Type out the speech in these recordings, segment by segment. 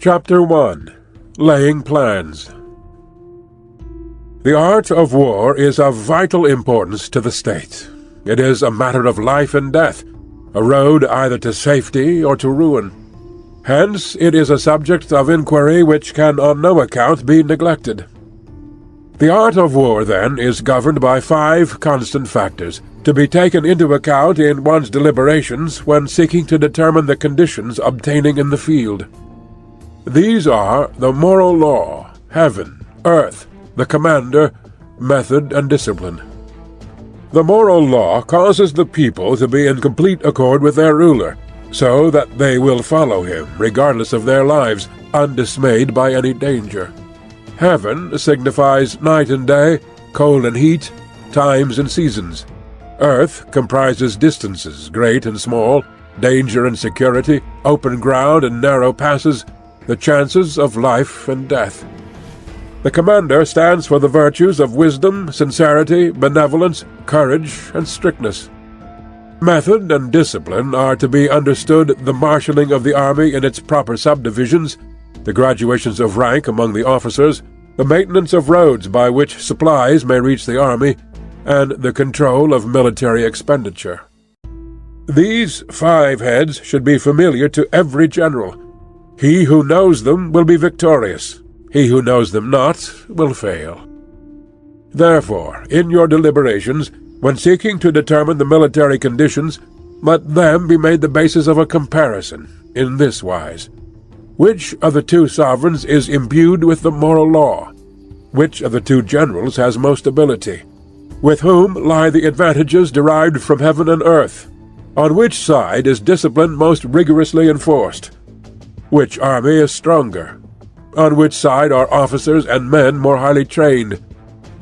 Chapter 1. Laying Plans. The art of war is of vital importance to the state. It is a matter of life and death, a road either to safety or to ruin. Hence it is a subject of inquiry which can on no account be neglected. The art of war, then, is governed by 5 constant factors, to be taken into account in one's deliberations when seeking to determine the conditions obtaining in the field. These are the moral law, heaven, earth, the commander, method, and discipline. The moral law causes the people to be in complete accord with their ruler, so that they will follow him, regardless of their lives, undismayed by any danger. Heaven signifies night and day, cold and heat, times and seasons. Earth comprises distances, great and small, danger and security, open ground and narrow passes, the chances of life and death. The commander stands for the virtues of wisdom, sincerity, benevolence, courage, and strictness. Method and discipline are to be understood the marshalling of the army in its proper subdivisions, the graduations of rank among the officers, the maintenance of roads by which supplies may reach the army, and the control of military expenditure. These 5 heads should be familiar to every general. He who knows them will be victorious. He who knows them not will fail. Therefore, in your deliberations, when seeking to determine the military conditions, let them be made the basis of a comparison, in this wise. Which of the 2 sovereigns is imbued with the moral law? Which of the 2 generals has most ability? With whom lie the advantages derived from heaven and earth? On which side is discipline most rigorously enforced? Which army is stronger? On which side are officers and men more highly trained?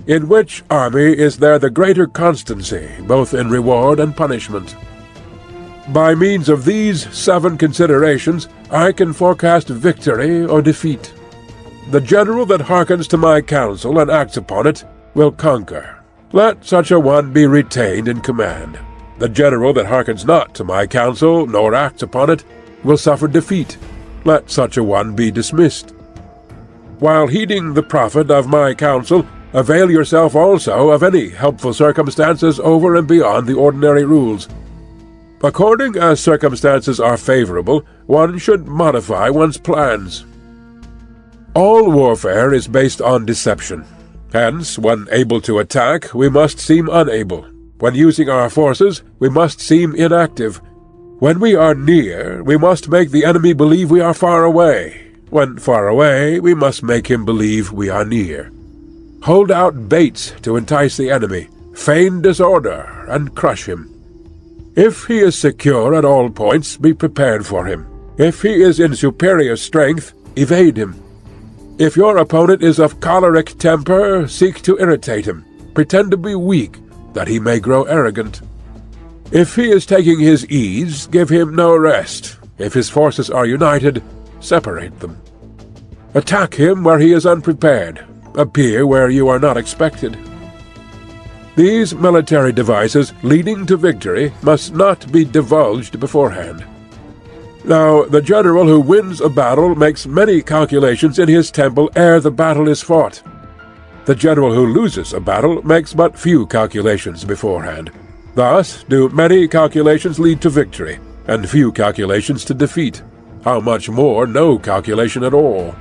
In which army is there the greater constancy, both in reward and punishment? By means of these 7 considerations, I can forecast victory or defeat. The general that hearkens to my counsel and acts upon it will conquer. Let such a one be retained in command. The general that hearkens not to my counsel, nor acts upon it, will suffer defeat. Let such a one be dismissed. While heeding the profit of my counsel, avail yourself also of any helpful circumstances over and beyond the ordinary rules. According as circumstances are favorable, one should modify one's plans. All warfare is based on deception. Hence, when able to attack, we must seem unable. When using our forces, we must seem inactive. When we are near, we must make the enemy believe we are far away. When far away, we must make him believe we are near. Hold out baits to entice the enemy, feign disorder, and crush him. If he is secure at all points, be prepared for him. If he is in superior strength, evade him. If your opponent is of choleric temper, seek to irritate him. Pretend to be weak, that he may grow arrogant. If he is taking his ease, give him no rest. If his forces are united, separate them. Attack him where he is unprepared. Appear where you are not expected. These military devices leading to victory must not be divulged beforehand. Now, the general who wins a battle makes many calculations in his temple ere the battle is fought. The general who loses a battle makes but few calculations beforehand. Thus do many calculations lead to victory, and few calculations to defeat. How much more no calculation at all?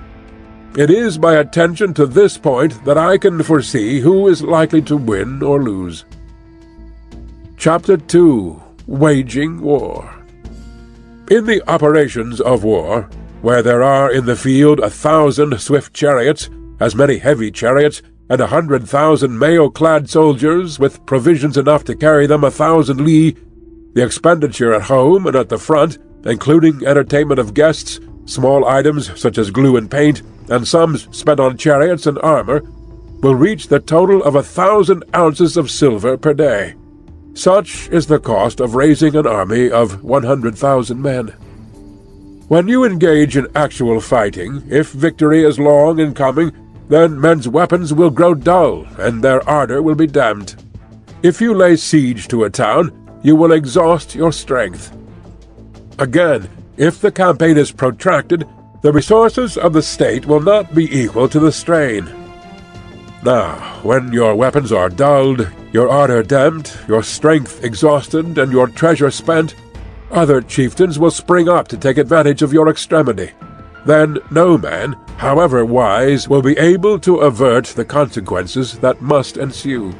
It is by attention to this point that I can foresee who is likely to win or lose. Chapter 2. Waging War. In the operations of war, where there are in the field 1,000 swift chariots, as many heavy chariots, and 100,000 mail-clad soldiers, with provisions enough to carry them 1,000 li, the expenditure at home and at the front, including entertainment of guests, small items such as glue and paint, and sums spent on chariots and armor, will reach the total of 1,000 ounces of silver per day. Such is the cost of raising an army of 100,000 men. When you engage in actual fighting, if victory is long in coming, then men's weapons will grow dull, and their ardor will be damped. If you lay siege to a town, you will exhaust your strength. Again, if the campaign is protracted, The resources of the state will not be equal to the strain. Now, when your weapons are dulled, your ardor damped, your strength exhausted, and your treasure spent, other chieftains will spring up to take advantage of your extremity. Then no man, however wise, will be able to avert the consequences that must ensue.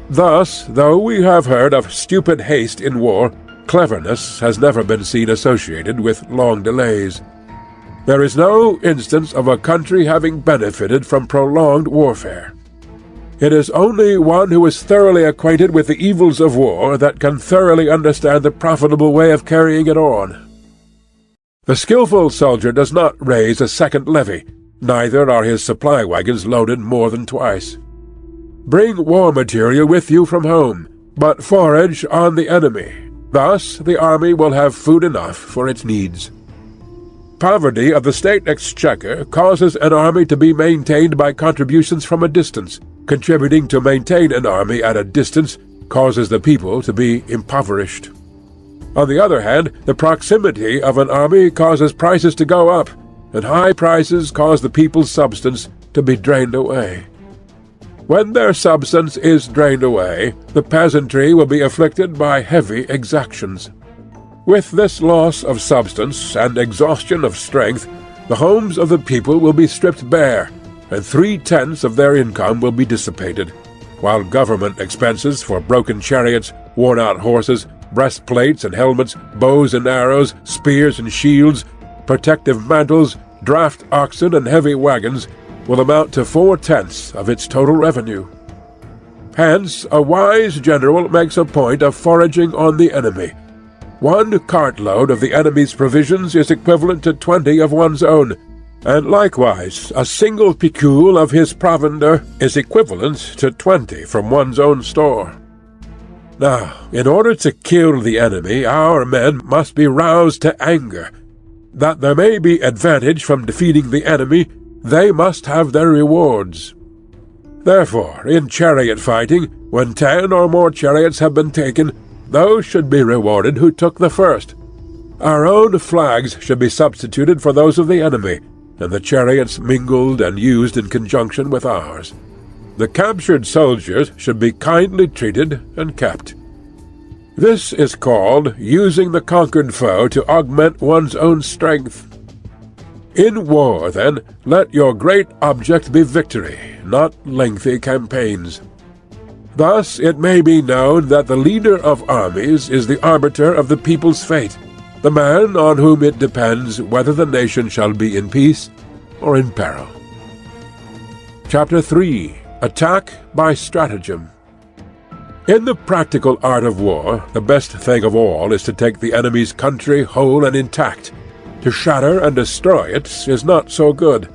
Thus, though we have heard of stupid haste in war, cleverness has never been seen associated with long delays. There is no instance of a country having benefited from prolonged warfare. It is only one who is thoroughly acquainted with the evils of war that can thoroughly understand the profitable way of carrying it on. The skillful soldier does not raise a second levy, neither are his supply wagons loaded more than twice. Bring war material with you from home, but forage on the enemy. Thus the army will have food enough for its needs. Poverty of the state exchequer causes an army to be maintained by contributions from a distance. Contributing to maintain an army at a distance causes the people to be impoverished. On the other hand, the proximity of an army causes prices to go up, and high prices cause the people's substance to be drained away. When their substance is drained away, the peasantry will be afflicted by heavy exactions. With this loss of substance and exhaustion of strength, the homes of the people will be stripped bare, and 3/10 of their income will be dissipated, while government expenses for broken chariots, worn-out horses, breastplates and helmets, bows and arrows, spears and shields, protective mantles, draft oxen, and heavy wagons will amount to 4/10 of its total revenue. Hence, a wise general makes a point of foraging on the enemy. 1 cartload of the enemy's provisions is equivalent to 20 of one's own, and likewise a single picul of his provender is equivalent to 20 from one's own store. Now, in order to kill the enemy, our men must be roused to anger. That there may be advantage from defeating the enemy, they must have their rewards. Therefore, in chariot fighting, when 10 or more chariots have been taken, those should be rewarded who took the first. Our own flags should be substituted for those of the enemy, and the chariots mingled and used in conjunction with ours. The captured soldiers should be kindly treated and kept. This is called using the conquered foe to augment one's own strength. In war, then, let your great object be victory, not lengthy campaigns. Thus it may be known that the leader of armies is the arbiter of the people's fate, the man on whom it depends whether the nation shall be in peace or in peril. Chapter 3. Attack by Stratagem. In the practical art of war, the best thing of all is to take the enemy's country whole and intact. To shatter and destroy it is not so good.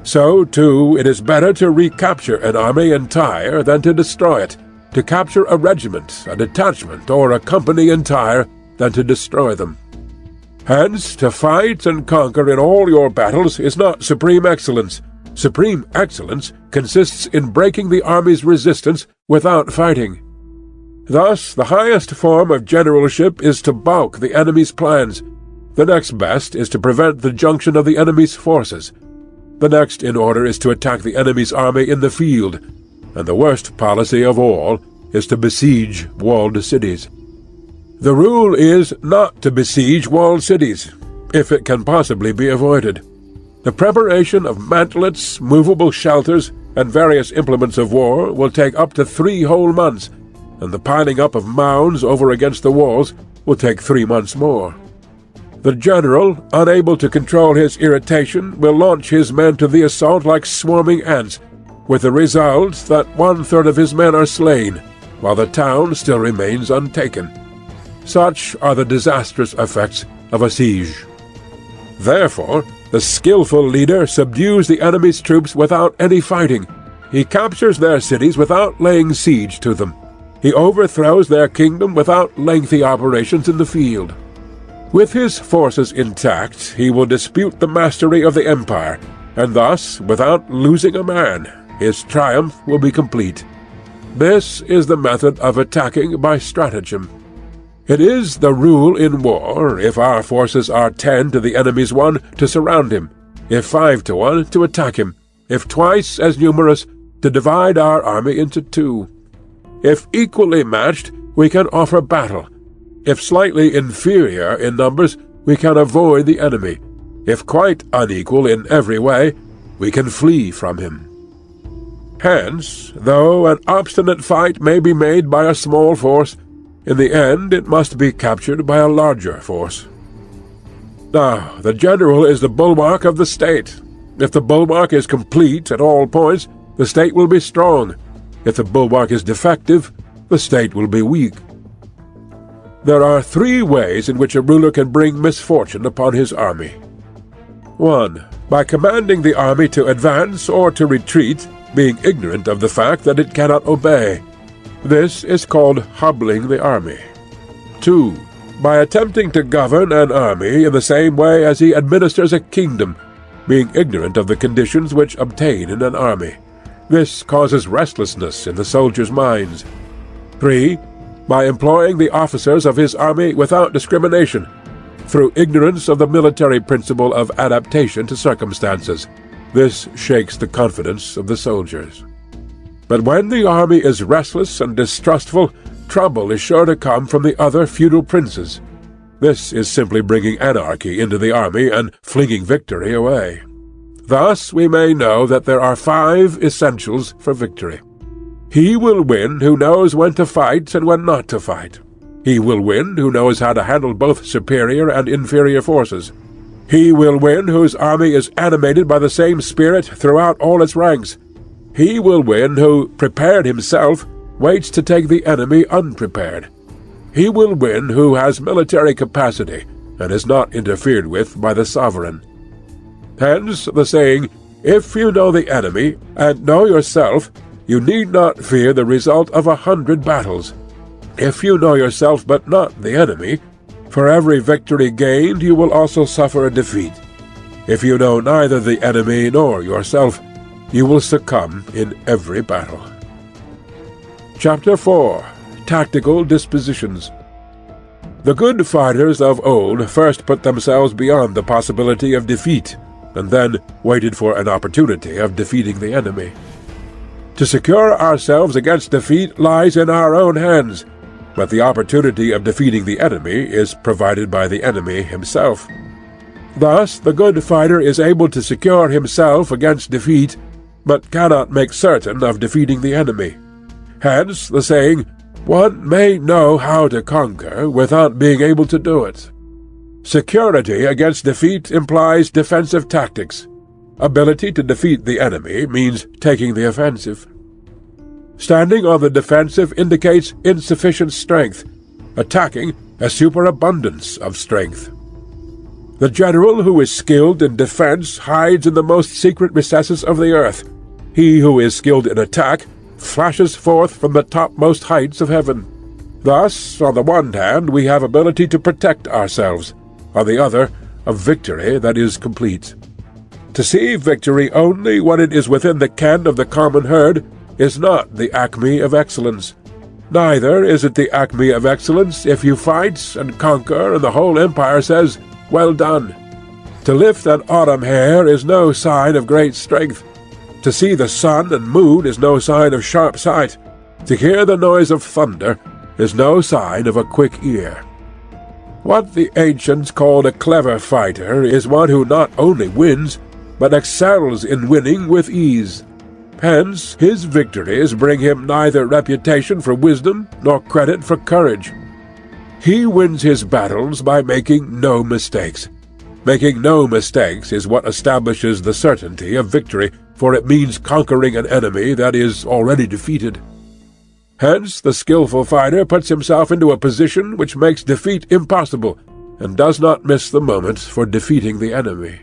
So, too, it is better to recapture an army entire than to destroy it, to capture a regiment, a detachment, or a company entire than to destroy them. Hence, to fight and conquer in all your battles is not supreme excellence. Supreme excellence consists in breaking the army's resistance without fighting. Thus, the highest form of generalship is to balk the enemy's plans. The next best is to prevent the junction of the enemy's forces. The next in order is to attack the enemy's army in the field, and the worst policy of all is to besiege walled cities. The rule is not to besiege walled cities, if it can possibly be avoided. The preparation of mantlets, movable shelters, and various implements of war will take up to 3 whole months, and the piling up of mounds over against the walls will take 3 months more. The general, unable to control his irritation, will launch his men to the assault like swarming ants, with the result that 1/3 of his men are slain, while the town still remains untaken. Such are the disastrous effects of a siege. Therefore, the skillful leader subdues the enemy's troops without any fighting. He captures their cities without laying siege to them. He overthrows their kingdom without lengthy operations in the field. With his forces intact, he will dispute the mastery of the empire, and thus, without losing a man, his triumph will be complete. This is the method of attacking by stratagem. It is the rule in war, if our forces are 10 to the enemy's 1, to surround him, if 5 to 1, to attack him, if twice as numerous, to divide our army into 2. If equally matched, we can offer battle. If slightly inferior in numbers, we can avoid the enemy. If quite unequal in every way, we can flee from him. Hence, though an obstinate fight may be made by a small force, in the end it must be captured by a larger force. Now, the general is the bulwark of the state. If the bulwark is complete at all points, the state will be strong. If the bulwark is defective, the state will be weak. There are 3 ways in which a ruler can bring misfortune upon his army. 1. By commanding the army to advance or to retreat, being ignorant of the fact that it cannot obey. This is called hobbling the army. 2. By attempting to govern an army in the same way as he administers a kingdom, being ignorant of the conditions which obtain in an army. This causes restlessness in the soldiers' minds. 3. By employing the officers of his army without discrimination, through ignorance of the military principle of adaptation to circumstances. This shakes the confidence of the soldiers. But when the army is restless and distrustful, trouble is sure to come from the other feudal princes. This is simply bringing anarchy into the army and flinging victory away. Thus we may know that there are 5 essentials for victory. He will win who knows when to fight and when not to fight. He will win who knows how to handle both superior and inferior forces. He will win whose army is animated by the same spirit throughout all its ranks. He will win who, prepared himself, waits to take the enemy unprepared. He will win who has military capacity and is not interfered with by the sovereign. Hence the saying, "If you know the enemy and know yourself, you need not fear the result of 100 battles. If you know yourself but not the enemy, for every victory gained you will also suffer a defeat. If you know neither the enemy nor yourself, you will succumb in every battle." Chapter 4. Tactical Dispositions. The good fighters of old first put themselves beyond the possibility of defeat, and then waited for an opportunity of defeating the enemy. To secure ourselves against defeat lies in our own hands, but the opportunity of defeating the enemy is provided by the enemy himself. Thus the good fighter is able to secure himself against defeat, but cannot make certain of defeating the enemy. Hence the saying, "One may know how to conquer without being able to do it." Security against defeat implies defensive tactics. Ability to defeat the enemy means taking the offensive. Standing on the defensive indicates insufficient strength. Attacking, a superabundance of strength. The general who is skilled in defense hides in the most secret recesses of the earth. He who is skilled in attack flashes forth from the topmost heights of heaven. Thus, on the one hand, we have ability to protect ourselves, on the other, a victory that is complete. To see victory only when it is within the ken of the common herd is not the acme of excellence. Neither is it the acme of excellence if you fight and conquer and the whole empire says, "Well done." To lift an autumn hair is no sign of great strength. To see the sun and moon is no sign of sharp sight. To hear the noise of thunder is no sign of a quick ear. What the ancients called a clever fighter is one who not only wins, but excels in winning with ease. Hence his victories bring him neither reputation for wisdom nor credit for courage. He wins his battles by making no mistakes. Making no mistakes is what establishes the certainty of victory, for it means conquering an enemy that is already defeated. Hence the skillful fighter puts himself into a position which makes defeat impossible, and does not miss the moment for defeating the enemy.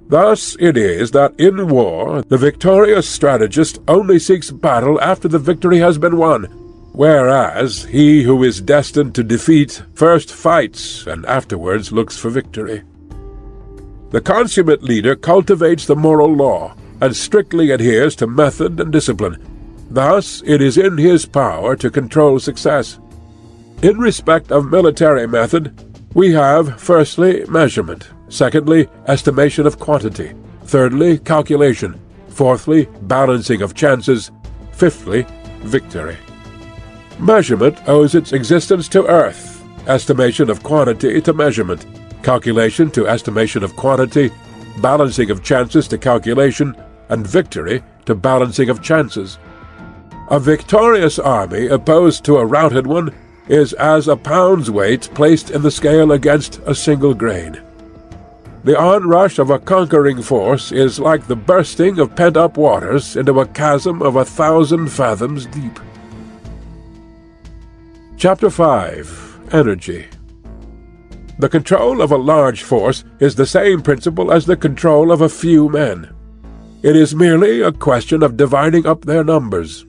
Thus it is that in war the victorious strategist only seeks battle after the victory has been won, whereas he who is destined to defeat first fights and afterwards looks for victory. The consummate leader cultivates the moral law, and strictly adheres to method and discipline. Thus it is in his power to control success. In respect of military method, we have, firstly, measurement, secondly, estimation of quantity, thirdly, calculation, fourthly, balancing of chances, fifthly, victory. Measurement owes its existence to earth, estimation of quantity to measurement, calculation to estimation of quantity, balancing of chances to calculation, and victory to balancing of chances. A victorious army opposed to a routed one is as a pound's weight placed in the scale against a single grain. The onrush of a conquering force is like the bursting of pent-up waters into a chasm of 1,000 fathoms deep. Chapter 5. Energy. The control of a large force is the same principle as the control of a few men. It is merely a question of dividing up their numbers.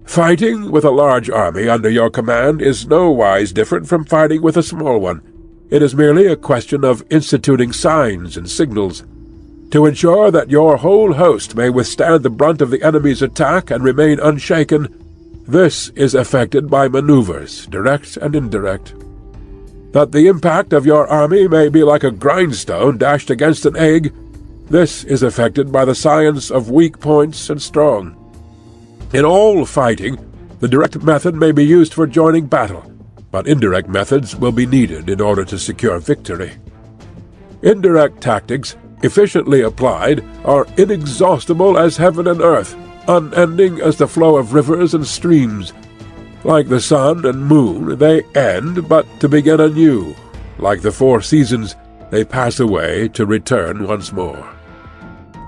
Fighting with a large army under your command is nowise different from fighting with a small one. It is merely a question of instituting signs and signals. To ensure that your whole host may withstand the brunt of the enemy's attack and remain unshaken, this is effected by maneuvers, direct and indirect. That the impact of your army may be like a grindstone dashed against an egg, this is effected by the science of weak points and strong. In all fighting, the direct method may be used for joining battle, but indirect methods will be needed in order to secure victory. Indirect tactics, efficiently applied, are inexhaustible as heaven and earth, unending as the flow of rivers and streams. Like the sun and moon, they end but to begin anew. Like the 4 seasons, they pass away to return once more.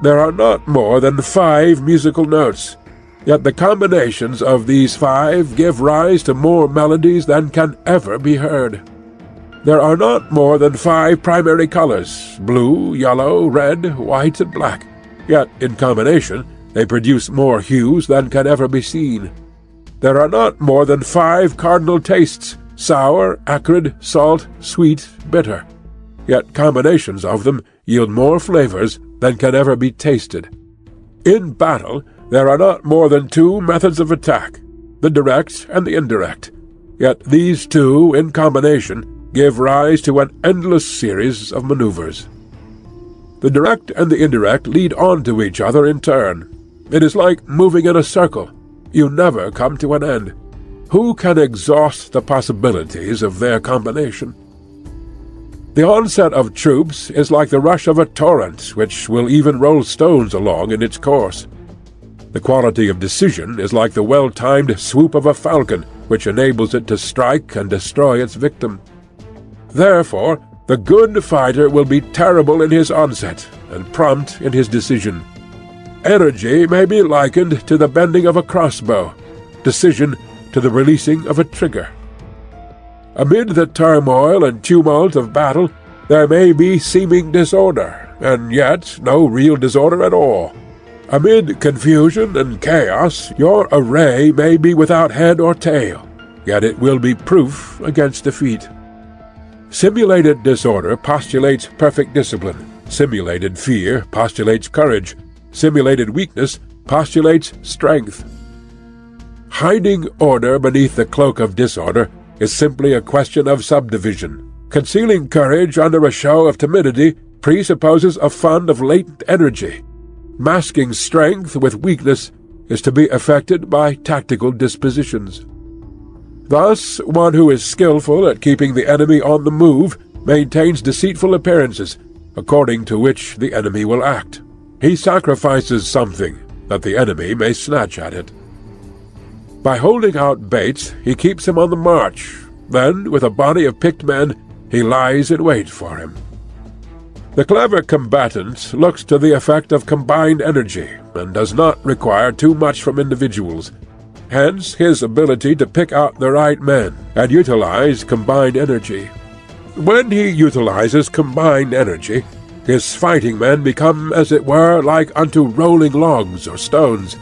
There are not more than 5 musical notes, yet the combinations of these 5 give rise to more melodies than can ever be heard. There are not more than 5 primary colors, blue, yellow, red, white, and black, yet in combination they produce more hues than can ever be seen. There are not more than 5 cardinal tastes, sour, acrid, salt, sweet, bitter, yet combinations of them yield more flavors than can ever be tasted. In battle, there are not more than 2 methods of attack, the direct and the indirect, yet these 2 in combination give rise to an endless series of maneuvers. The direct and the indirect lead on to each other in turn. It is like moving in a circle. You never come to an end. Who can exhaust the possibilities of their combination? The onset of troops is like the rush of a torrent, which will even roll stones along in its course. The quality of decision is like the well-timed swoop of a falcon, which enables it to strike and destroy its victim. Therefore, the good fighter will be terrible in his onset, and prompt in his decision. Energy may be likened to the bending of a crossbow, decision to the releasing of a trigger. Amid the turmoil and tumult of battle, there may be seeming disorder, and yet no real disorder at all. Amid confusion and chaos, your array may be without head or tail, yet it will be proof against defeat. Simulated disorder postulates perfect discipline. Simulated fear postulates courage. Simulated weakness postulates strength. Hiding order beneath the cloak of disorder is simply a question of subdivision. Concealing courage under a show of timidity presupposes a fund of latent energy. Masking strength with weakness is to be effected by tactical dispositions. Thus, one who is skillful at keeping the enemy on the move maintains deceitful appearances, according to which the enemy will act. He sacrifices something, that the enemy may snatch at it. By holding out baits, he keeps him on the march. Then, with a body of picked men, he lies in wait for him. The clever combatant looks to the effect of combined energy, and does not require too much from individuals. Hence his ability to pick out the right men and utilize combined energy. When he utilizes combined energy, his fighting men become, as it were, like unto rolling logs or stones.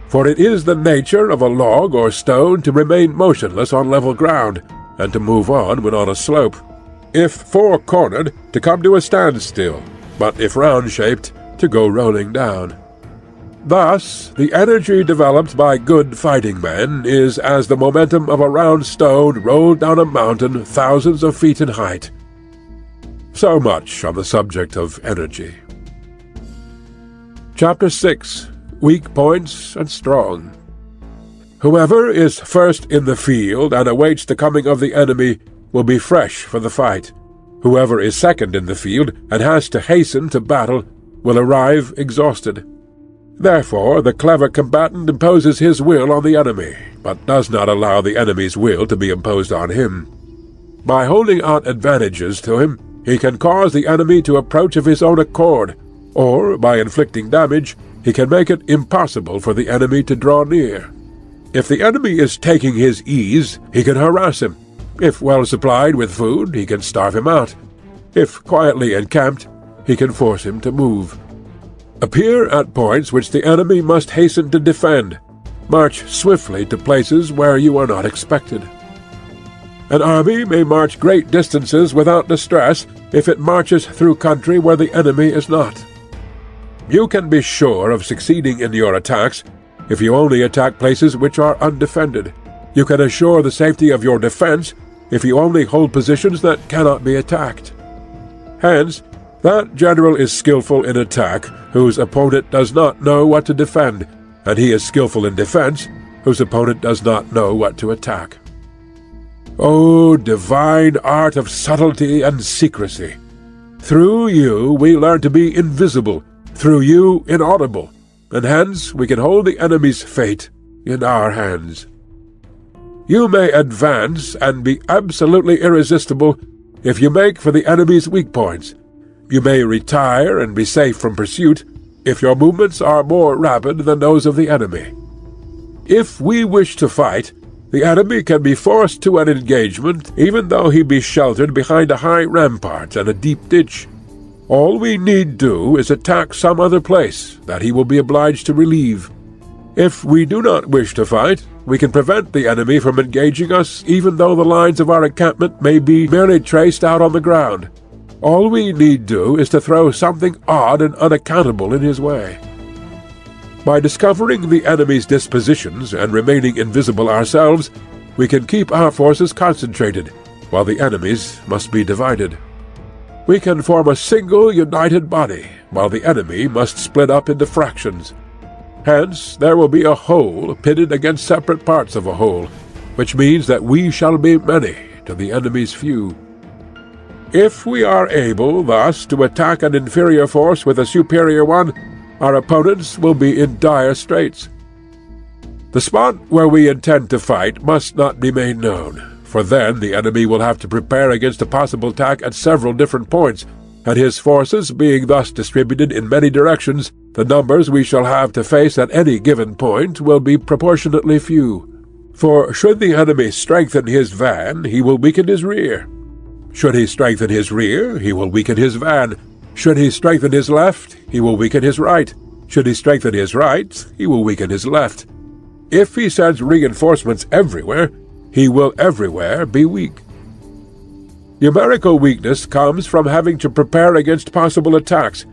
For it is the nature of a log or stone to remain motionless on level ground, and to move on when on a slope. If four-cornered, to come to a standstill, but if round-shaped, to go rolling down. Thus, the energy developed by good fighting men is as the momentum of a round stone rolled down a mountain thousands of feet in height. So much on the subject of energy. Chapter 6. Weak Points and Strong. Whoever is first in the field and awaits the coming of the enemy will be fresh for the fight. Whoever is second in the field and has to hasten to battle will arrive exhausted. Therefore, the clever combatant imposes his will on the enemy, but does not allow the enemy's will to be imposed on him. By holding out advantages to him, he can cause the enemy to approach of his own accord, or, by inflicting damage, he can make it impossible for the enemy to draw near. If the enemy is taking his ease, he can harass him. If well supplied with food, he can starve him out. If quietly encamped, he can force him to move. Appear at points which the enemy must hasten to defend. March swiftly to places where you are not expected. An army may march great distances without distress if it marches through country where the enemy is not. You can be sure of succeeding in your attacks if you only attack places which are undefended. You can assure the safety of your defense if you only hold positions that cannot be attacked. Hence, that general is skillful in attack whose opponent does not know what to defend, and he is skillful in defense whose opponent does not know what to attack. O divine art of subtlety and secrecy! Through you we learn to be invisible, through you inaudible, and hence we can hold the enemy's fate in our hands. You may advance and be absolutely irresistible if you make for the enemy's weak points. You may retire and be safe from pursuit if your movements are more rapid than those of the enemy. If we wish to fight, the enemy can be forced to an engagement even though he be sheltered behind a high rampart and a deep ditch. All we need do is attack some other place that he will be obliged to relieve. If we do not wish to fight, we can prevent the enemy from engaging us even though the lines of our encampment may be merely traced out on the ground. All we need do is to throw something odd and unaccountable in his way. By discovering the enemy's dispositions and remaining invisible ourselves, we can keep our forces concentrated, while the enemy's must be divided. We can form a single united body, while the enemy must split up into fractions. Hence there will be a whole pitted against separate parts of a whole, which means that we shall be many to the enemy's few. If we are able thus to attack an inferior force with a superior one, our opponents will be in dire straits. The spot where we intend to fight must not be made known, for then the enemy will have to prepare against a possible attack at several different points, and his forces being thus distributed in many directions, the numbers we shall have to face at any given point will be proportionately few. For should the enemy strengthen his van, he will weaken his rear. Should he strengthen his rear, he will weaken his van. Should he strengthen his left, he will weaken his right. Should he strengthen his right, he will weaken his left. If he sends reinforcements everywhere, he will everywhere be weak. Numerical weakness comes from having to prepare against possible attacks.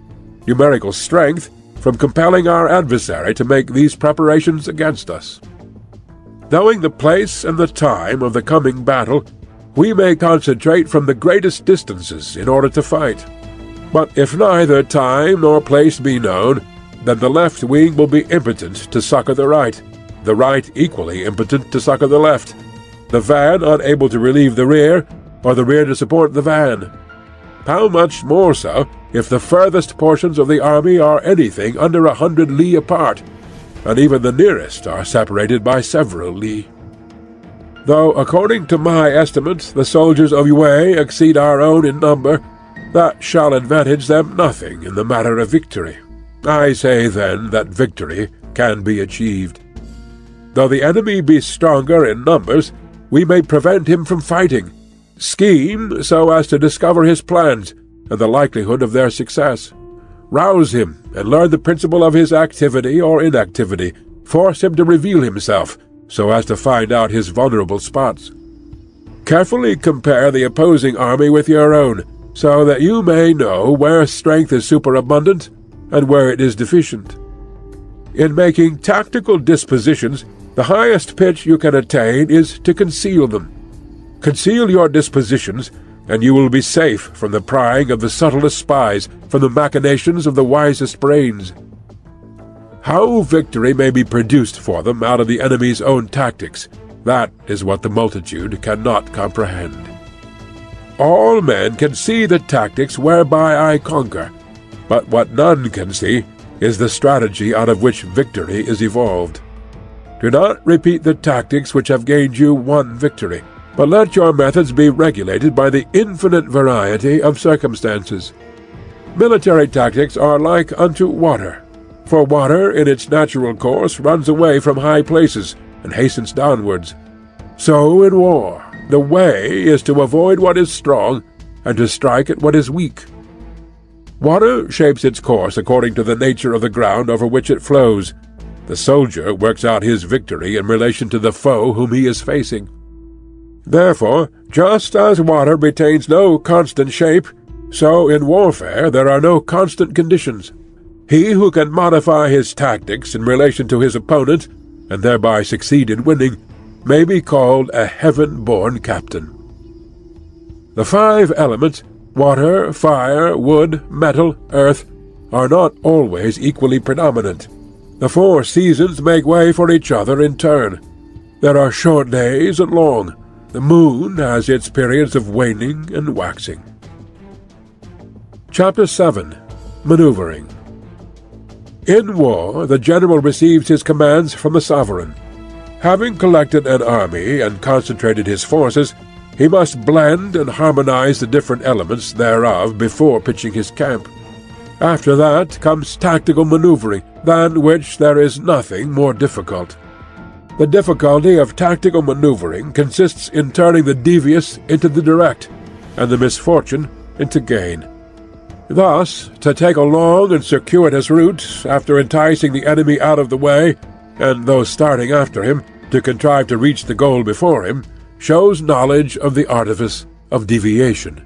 Numerical strength from compelling our adversary to make these preparations against us. Knowing the place and the time of the coming battle, we may concentrate from the greatest distances in order to fight. But if neither time nor place be known, then the left wing will be impotent to succor the right equally impotent to succor the left, the van unable to relieve the rear, or the rear to support the van. How much more so if the furthest portions of the army are anything under 100 li apart, and even the nearest are separated by several li. Though, according to my estimate, the soldiers of Yue exceed our own in number, that shall advantage them nothing in the matter of victory. I say, then, that victory can be achieved. Though the enemy be stronger in numbers, we may prevent him from fighting, scheme so as to discover his plans and the likelihood of their success, rouse him and learn the principle of his activity or inactivity, force him to reveal himself, so as to find out his vulnerable spots. Carefully compare the opposing army with your own, so that you may know where strength is superabundant and where it is deficient. In making tactical dispositions, the highest pitch you can attain is to conceal them. Conceal your dispositions, and you will be safe from the prying of the subtlest spies, from the machinations of the wisest brains. How victory may be produced for them out of the enemy's own tactics, that is what the multitude cannot comprehend. All men can see the tactics whereby I conquer, but what none can see is the strategy out of which victory is evolved. Do not repeat the tactics which have gained you one victory, but let your methods be regulated by the infinite variety of circumstances. Military tactics are like unto water, for water in its natural course runs away from high places and hastens downwards. So in war, the way is to avoid what is strong and to strike at what is weak. Water shapes its course according to the nature of the ground over which it flows. The soldier works out his victory in relation to the foe whom he is facing. Therefore, just as water retains no constant shape, so in warfare there are no constant conditions. He who can modify his tactics in relation to his opponent, and thereby succeed in winning, may be called a heaven-born captain. The 5 elements, water, fire, wood, metal, earth, are not always equally predominant. The 4 seasons make way for each other in turn. There are short days and long. The moon has its periods of waning and waxing. Chapter 7. Maneuvering. In war, the general receives his commands from the sovereign. Having collected an army and concentrated his forces, he must blend and harmonize the different elements thereof before pitching his camp. After that comes tactical maneuvering, than which there is nothing more difficult. The difficulty of tactical maneuvering consists in turning the devious into the direct, and the misfortune into gain. Thus, to take a long and circuitous route, after enticing the enemy out of the way, and those starting after him, to contrive to reach the goal before him, shows knowledge of the artifice of deviation.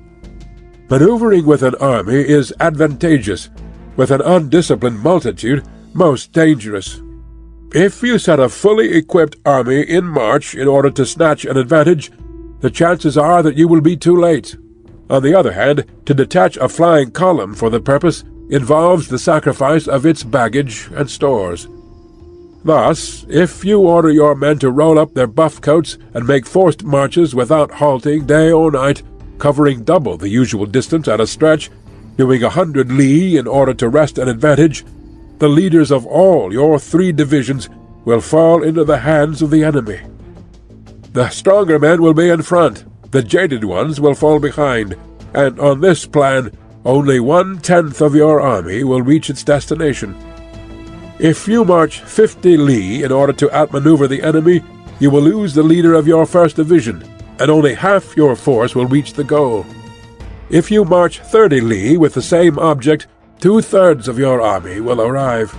Maneuvering with an army is advantageous, with an undisciplined multitude most dangerous. If you set a fully equipped army in march in order to snatch an advantage, the chances are that you will be too late. On the other hand, to detach a flying column for the purpose involves the sacrifice of its baggage and stores. Thus, if you order your men to roll up their buff coats and make forced marches without halting day or night, covering double the usual distance at a stretch, doing 100 li in order to wrest an advantage, the leaders of all your 3 divisions will fall into the hands of the enemy. The stronger men will be in front, the jaded ones will fall behind, and on this plan only 1/10 of your army will reach its destination. If you march 50 li in order to outmaneuver the enemy, you will lose the leader of your 1st division, and only half your force will reach the goal. If you march 30 li with the same object, 2/3 of your army will arrive.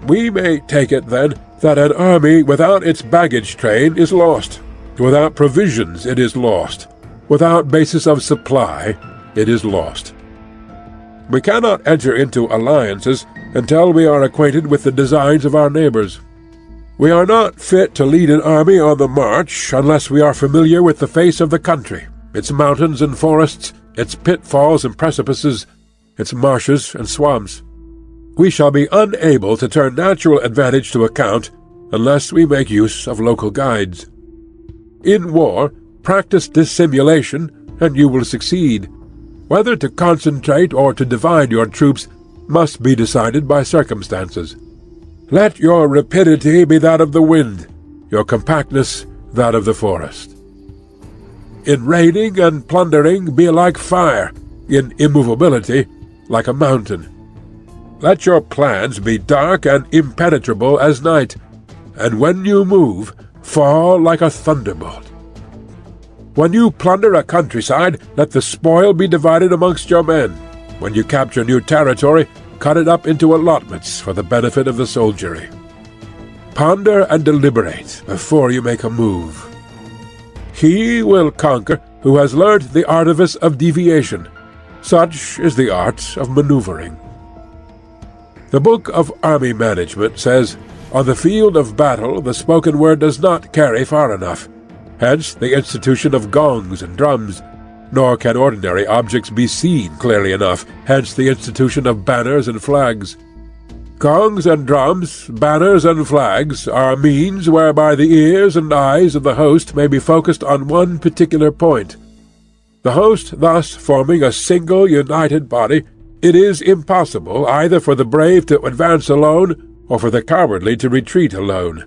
We may take it, then, that an army without its baggage train is lost. Without provisions it is lost. Without basis of supply it is lost. We cannot enter into alliances until we are acquainted with the designs of our neighbors. We are not fit to lead an army on the march unless we are familiar with the face of the country, its mountains and forests, its pitfalls and precipices, its marshes and swamps. We shall be unable to turn natural advantage to account unless we make use of local guides. In war, practice dissimulation, and you will succeed. Whether to concentrate or to divide your troops must be decided by circumstances. Let your rapidity be that of the wind, your compactness that of the forest. In raiding and plundering be like fire, in immovability like a mountain. Let your plans be dark and impenetrable as night, and when you move, fall like a thunderbolt. When you plunder a countryside, let the spoil be divided amongst your men. When you capture new territory, cut it up into allotments for the benefit of the soldiery. Ponder and deliberate before you make a move. He will conquer who has learnt the artifice of deviation. Such is the art of maneuvering. The Book of Army Management says, "On the field of battle the spoken word does not carry far enough. Hence the institution of gongs and drums. Nor can ordinary objects be seen clearly enough, hence the institution of banners and flags. Gongs and drums, banners and flags, are means whereby the ears and eyes of the host may be focused on one particular point. The host thus forming a single united body, it is impossible either for the brave to advance alone, or for the cowardly to retreat alone.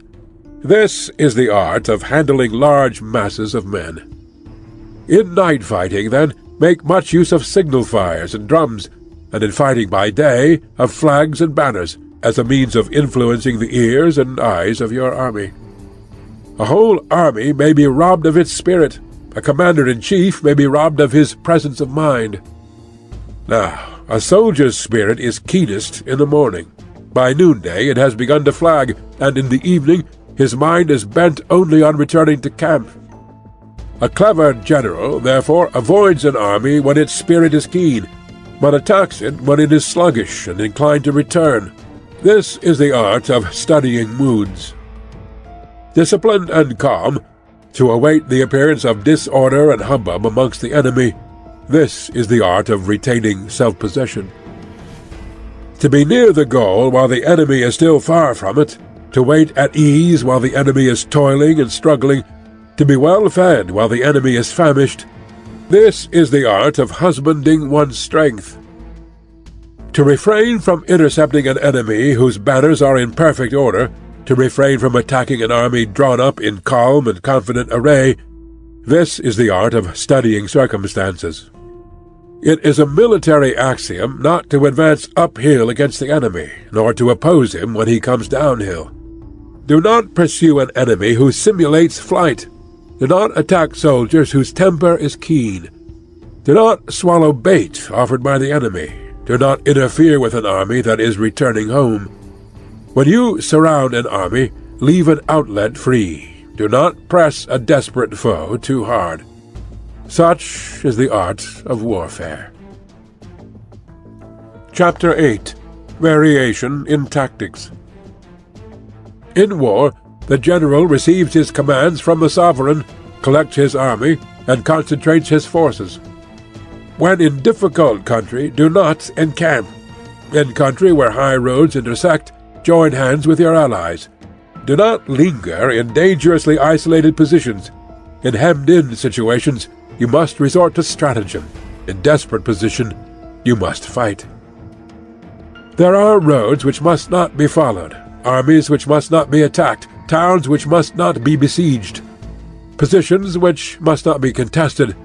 This is the art of handling large masses of men. In night fighting, then, make much use of signal fires and drums, and in fighting by day, of flags and banners, as a means of influencing the ears and eyes of your army. A whole army may be robbed of its spirit. A commander-in-chief may be robbed of his presence of mind. Now, a soldier's spirit is keenest in the morning. By noonday it has begun to flag, and in the evening his mind is bent only on returning to camp. A clever general, therefore, avoids an army when its spirit is keen, but attacks it when it is sluggish and inclined to return. This is the art of studying moods. Disciplined and calm, to await the appearance of disorder and hubbub amongst the enemy, this is the art of retaining self-possession. To be near the goal while the enemy is still far from it, to wait at ease while the enemy is toiling and struggling, to be well fed while the enemy is famished, this is the art of husbanding one's strength. To refrain from intercepting an enemy whose banners are in perfect order, to refrain from attacking an army drawn up in calm and confident array, this is the art of studying circumstances. It is a military axiom not to advance uphill against the enemy, nor to oppose him when he comes downhill. Do not pursue an enemy who simulates flight. Do not attack soldiers whose temper is keen. Do not swallow bait offered by the enemy. Do not interfere with an army that is returning home. When you surround an army, leave an outlet free. Do not press a desperate foe too hard. Such is the art of warfare. Chapter 8. Variation in Tactics. In war, the general receives his commands from the sovereign, collects his army, and concentrates his forces. When in difficult country, do not encamp. In country where high roads intersect, join hands with your allies. Do not linger in dangerously isolated positions. In hemmed-in situations, you must resort to stratagem. In desperate position, you must fight. There are roads which must not be followed, armies which must not be attacked, towns which must not be besieged, positions which must not be contested,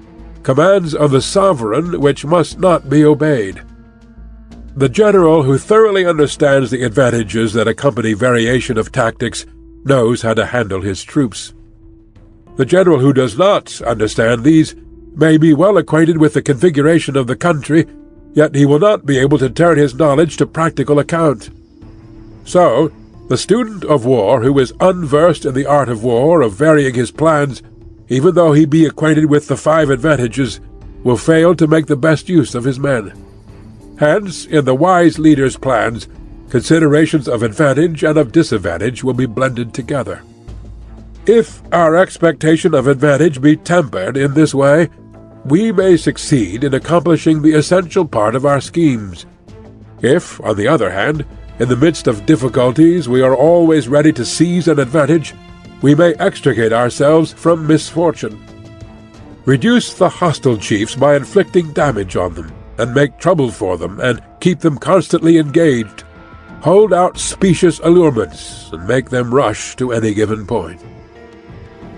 commands of the sovereign which must not be obeyed. The general who thoroughly understands the advantages that accompany variation of tactics knows how to handle his troops. The general who does not understand these may be well acquainted with the configuration of the country, yet he will not be able to turn his knowledge to practical account. So, the student of war who is unversed in the art of war, of varying his plans, even though he be acquainted with the 5 advantages, will fail to make the best use of his men. Hence, in the wise leader's plans, considerations of advantage and of disadvantage will be blended together. If our expectation of advantage be tempered in this way, we may succeed in accomplishing the essential part of our schemes. If, on the other hand, in the midst of difficulties we are always ready to seize an advantage, we may extricate ourselves from misfortune. Reduce the hostile chiefs by inflicting damage on them, and make trouble for them, and keep them constantly engaged. Hold out specious allurements, and make them rush to any given point.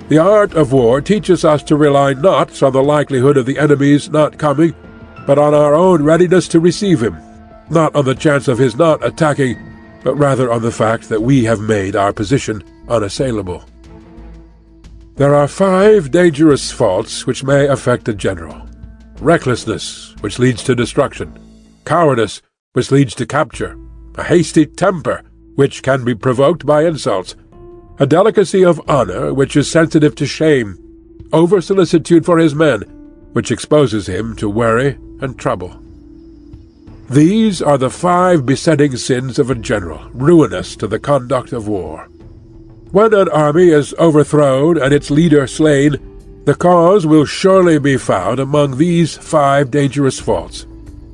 The art of war teaches us to rely not on the likelihood of the enemy's not coming, but on our own readiness to receive him, not on the chance of his not attacking, but rather on the fact that we have made our position unassailable. There are 5 dangerous faults which may affect a general. Recklessness, which leads to destruction. Cowardice, which leads to capture. A hasty temper, which can be provoked by insults. A delicacy of honor, which is sensitive to shame. Over-solicitude for his men, which exposes him to worry and trouble. These are the 5 besetting sins of a general, ruinous to the conduct of war. When an army is overthrown and its leader slain, the cause will surely be found among these 5 dangerous faults.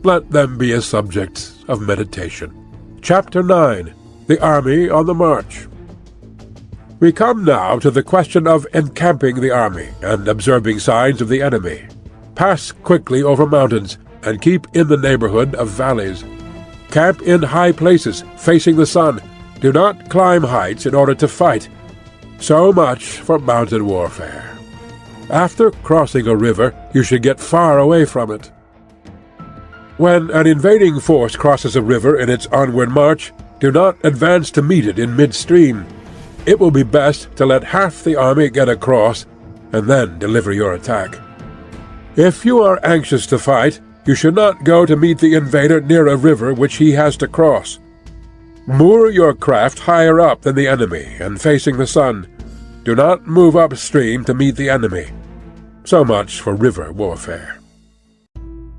Let them be a subject of meditation. Chapter 9. The Army on the March. We come now to the question of encamping the army and observing signs of the enemy. Pass quickly over mountains, and keep in the neighborhood of valleys. Camp in high places, facing the sun. Do not climb heights in order to fight. So much for mountain warfare. After crossing a river, you should get far away from it. When an invading force crosses a river in its onward march, do not advance to meet it in midstream. It will be best to let half the army get across, and then deliver your attack. If you are anxious to fight, you should not go to meet the invader near a river which he has to cross. Moor your craft higher up than the enemy and facing the sun. Do not move upstream to meet the enemy. So much for river warfare.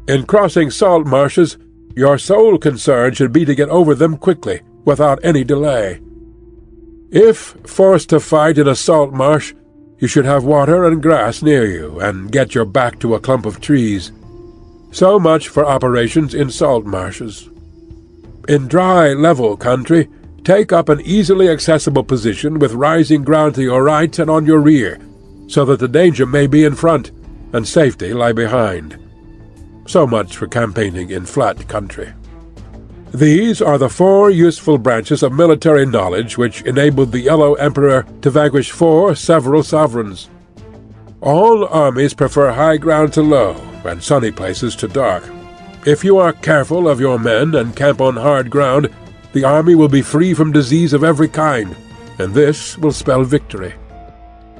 In crossing salt marshes, your sole concern should be to get over them quickly, without any delay. If forced to fight in a salt marsh, you should have water and grass near you, and get your back to a clump of trees. So much for operations in salt marshes. In dry, level country, take up an easily accessible position with rising ground to your right and on your rear, so that the danger may be in front, and safety lie behind. So much for campaigning in flat country. These are the 4 useful branches of military knowledge which enabled the Yellow Emperor to vanquish 4 several sovereigns. All armies prefer high ground to low, and sunny places to dark. If you are careful of your men and camp on hard ground, the army will be free from disease of every kind, and this will spell victory.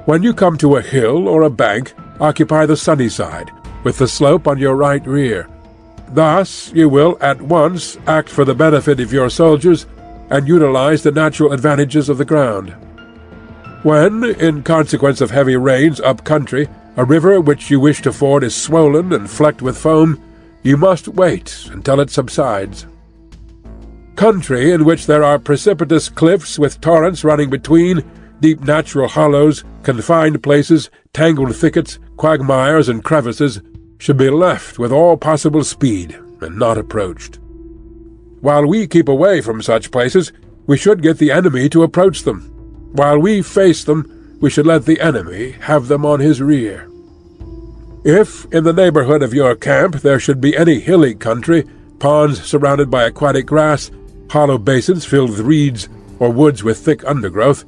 When you come to a hill or a bank, occupy the sunny side, with the slope on your right rear. Thus you will at once act for the benefit of your soldiers and utilize the natural advantages of the ground. When, in consequence of heavy rains up country, a river which you wish to ford is swollen and flecked with foam, you must wait until it subsides. Country in which there are precipitous cliffs with torrents running between, deep natural hollows, confined places, tangled thickets, quagmires, and crevices, should be left with all possible speed, and not approached. While we keep away from such places, we should get the enemy to approach them. While we face them, we should let the enemy have them on his rear. If, in the neighborhood of your camp, there should be any hilly country, ponds surrounded by aquatic grass, hollow basins filled with reeds, or woods with thick undergrowth,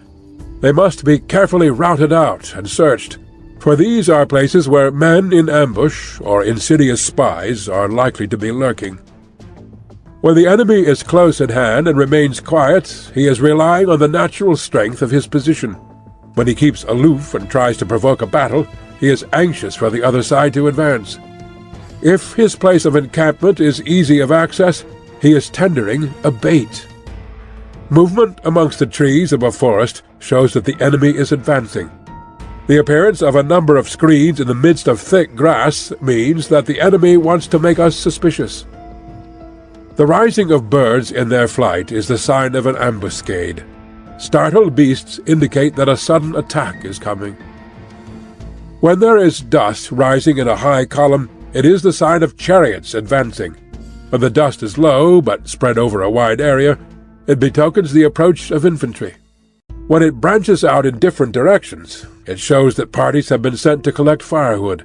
they must be carefully routed out and searched, for these are places where men in ambush or insidious spies are likely to be lurking. When the enemy is close at hand and remains quiet, he is relying on the natural strength of his position. When he keeps aloof and tries to provoke a battle, he is anxious for the other side to advance. If his place of encampment is easy of access, he is tendering a bait. Movement amongst the trees of a forest shows that the enemy is advancing. The appearance of a number of screens in the midst of thick grass means that the enemy wants to make us suspicious. The rising of birds in their flight is the sign of an ambuscade. Startled beasts indicate that a sudden attack is coming. When there is dust rising in a high column, it is the sign of chariots advancing. When the dust is low, but spread over a wide area, it betokens the approach of infantry. When it branches out in different directions, it shows that parties have been sent to collect firewood.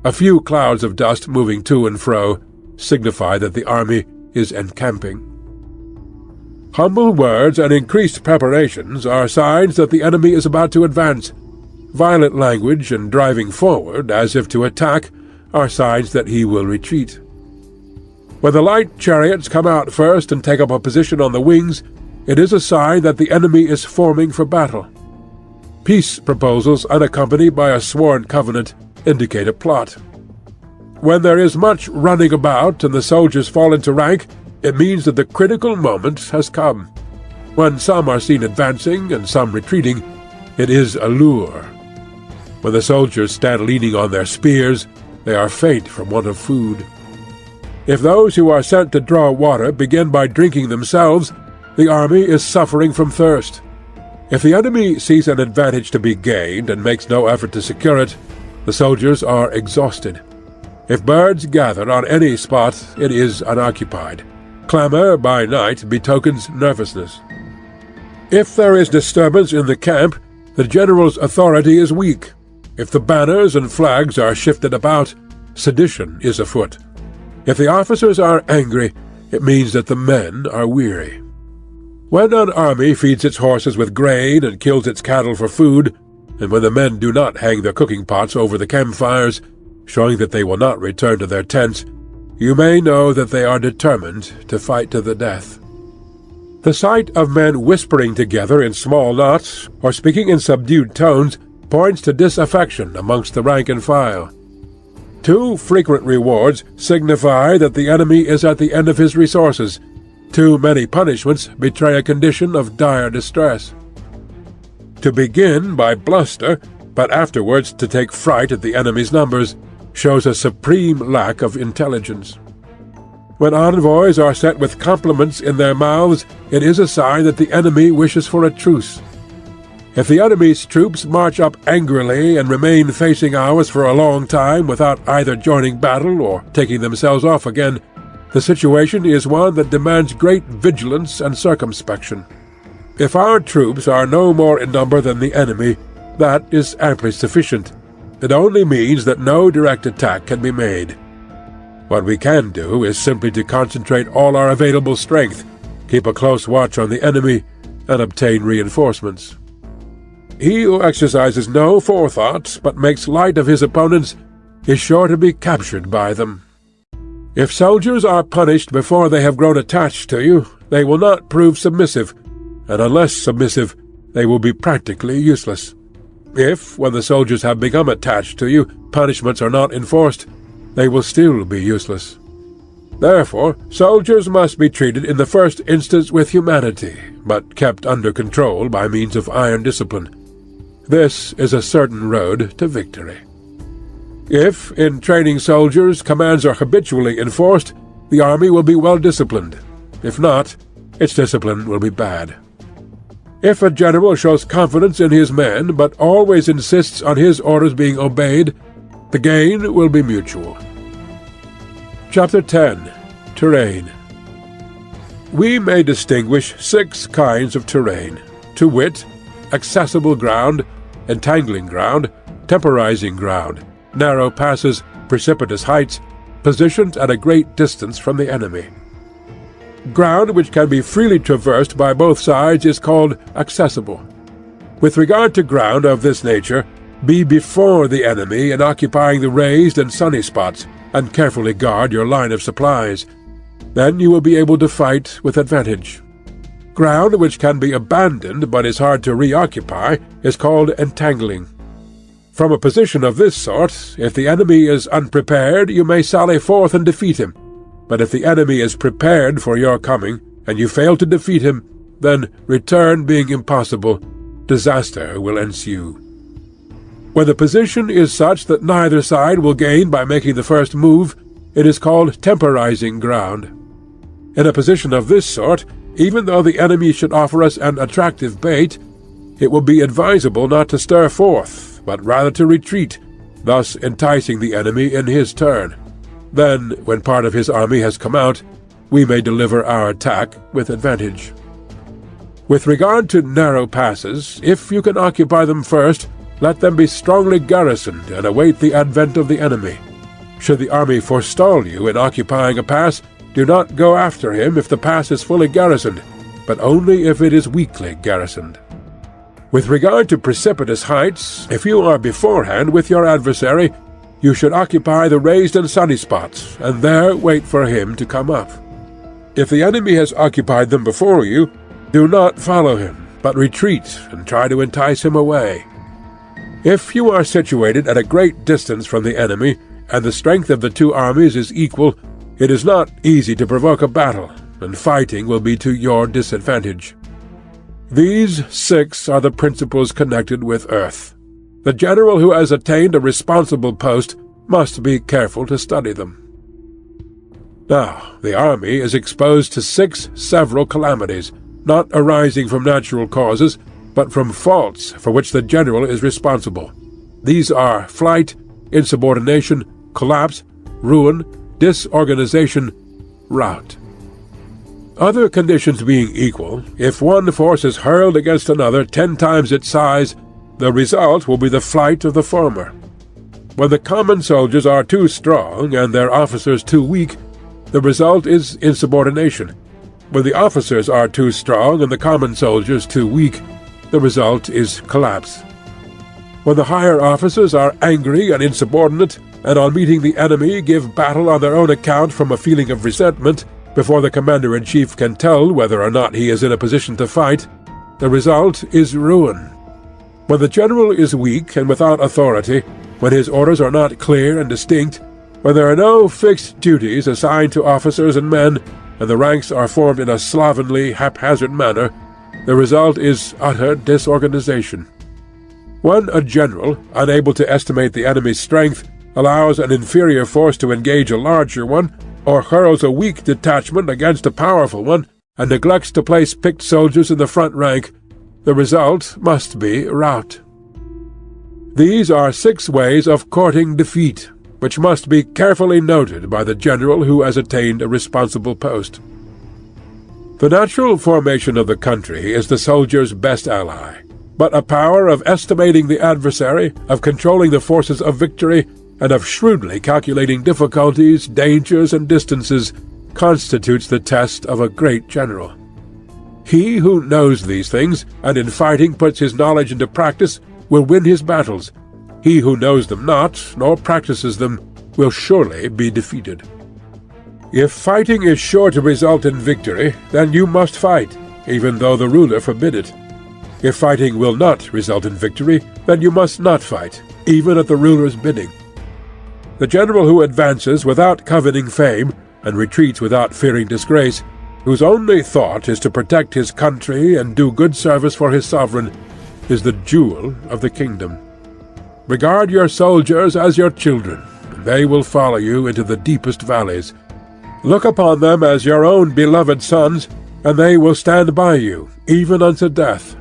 A few clouds of dust moving to and fro signify that the army is encamping. Humble words and increased preparations are signs that the enemy is about to advance. Violent language and driving forward, as if to attack, are signs that he will retreat. When the light chariots come out first and take up a position on the wings, it is a sign that the enemy is forming for battle. Peace proposals unaccompanied by a sworn covenant indicate a plot. When there is much running about and the soldiers fall into rank, it means that the critical moment has come. When some are seen advancing and some retreating, it is a lure. When the soldiers stand leaning on their spears, they are faint from want of food. If those who are sent to draw water begin by drinking themselves, the army is suffering from thirst. If the enemy sees an advantage to be gained and makes no effort to secure it, the soldiers are exhausted. If birds gather on any spot, it is unoccupied. Clamor by night betokens nervousness. If there is disturbance in the camp, the general's authority is weak. If the banners and flags are shifted about, sedition is afoot. If the officers are angry, it means that the men are weary. When an army feeds its horses with grain and kills its cattle for food, and when the men do not hang their cooking pots over the campfires, showing that they will not return to their tents, you may know that they are determined to fight to the death. The sight of men whispering together in small knots, or speaking in subdued tones, points to disaffection amongst the rank and file. Too frequent rewards signify that the enemy is at the end of his resources. Too many punishments betray a condition of dire distress. To begin by bluster, but afterwards to take fright at the enemy's numbers, shows a supreme lack of intelligence. When envoys are sent with compliments in their mouths, it is a sign that the enemy wishes for a truce. If the enemy's troops march up angrily and remain facing ours for a long time without either joining battle or taking themselves off again, the situation is one that demands great vigilance and circumspection. If our troops are no more in number than the enemy, that is amply sufficient. It only means that no direct attack can be made. What we can do is simply to concentrate all our available strength, keep a close watch on the enemy, and obtain reinforcements. He who exercises no forethought, but makes light of his opponents, is sure to be captured by them. If soldiers are punished before they have grown attached to you, they will not prove submissive, and unless submissive, they will be practically useless. If, when the soldiers have become attached to you, punishments are not enforced, they will still be useless. Therefore, soldiers must be treated in the first instance with humanity, but kept under control by means of iron discipline. This is a certain road to victory. If, in training soldiers, commands are habitually enforced, the army will be well disciplined. If not, its discipline will be bad. If a general shows confidence in his men, but always insists on his orders being obeyed, the gain will be mutual. Chapter 10. Terrain. We may distinguish 6 kinds of terrain, to wit, accessible ground, entangling ground, temporizing ground, narrow passes, precipitous heights, positions at a great distance from the enemy. Ground which can be freely traversed by both sides is called accessible. With regard to ground of this nature, be before the enemy in occupying the raised and sunny spots, and carefully guard your line of supplies. Then you will be able to fight with advantage. Ground which can be abandoned but is hard to reoccupy is called entangling. From a position of this sort, if the enemy is unprepared, you may sally forth and defeat him. But if the enemy is prepared for your coming, and you fail to defeat him, then, return being impossible, disaster will ensue. When the position is such that neither side will gain by making the first move, it is called temporizing ground. In a position of this sort, even though the enemy should offer us an attractive bait, it will be advisable not to stir forth, but rather to retreat, thus enticing the enemy in his turn. Then, when part of his army has come out, we may deliver our attack with advantage. With regard to narrow passes, if you can occupy them first, let them be strongly garrisoned and await the advent of the enemy. Should the army forestall you in occupying a pass, do not go after him if the pass is fully garrisoned, but only if it is weakly garrisoned. With regard to precipitous heights, if you are beforehand with your adversary, you should occupy the raised and sunny spots, and there wait for him to come up. If the enemy has occupied them before you, do not follow him, but retreat and try to entice him away. If you are situated at a great distance from the enemy, and the strength of the two armies is equal, it is not easy to provoke a battle, and fighting will be to your disadvantage. These 6 are the principles connected with earth. The general who has attained a responsible post must be careful to study them. Now, the army is exposed to 6 several calamities, not arising from natural causes, but from faults for which the general is responsible. These are flight, insubordination, collapse, ruin, disorganization, rout. Other conditions being equal, if one force is hurled against another 10 times its size, the result will be the flight of the former. When the common soldiers are too strong and their officers too weak, the result is insubordination. When the officers are too strong and the common soldiers too weak, the result is collapse. When the higher officers are angry and insubordinate, and on meeting the enemy give battle on their own account from a feeling of resentment, before the commander-in-chief can tell whether or not he is in a position to fight, the result is ruin. When the general is weak and without authority, when his orders are not clear and distinct, when there are no fixed duties assigned to officers and men, and the ranks are formed in a slovenly, haphazard manner, the result is utter disorganization. When a general, unable to estimate the enemy's strength, allows an inferior force to engage a larger one, or hurls a weak detachment against a powerful one, and neglects to place picked soldiers in the front rank, the result must be rout. These are 6 ways of courting defeat, which must be carefully noted by the general who has attained a responsible post. The natural formation of the country is the soldier's best ally, but a power of estimating the adversary, of controlling the forces of victory, and of shrewdly calculating difficulties, dangers, and distances, constitutes the test of a great general. He who knows these things, and in fighting puts his knowledge into practice, will win his battles. He who knows them not, nor practices them, will surely be defeated. If fighting is sure to result in victory, then you must fight, even though the ruler forbid it. If fighting will not result in victory, then you must not fight, even at the ruler's bidding. The general who advances without coveting fame, and retreats without fearing disgrace, whose only thought is to protect his country and do good service for his sovereign, is the jewel of the kingdom. Regard your soldiers as your children, and they will follow you into the deepest valleys. Look upon them as your own beloved sons, and they will stand by you, even unto death.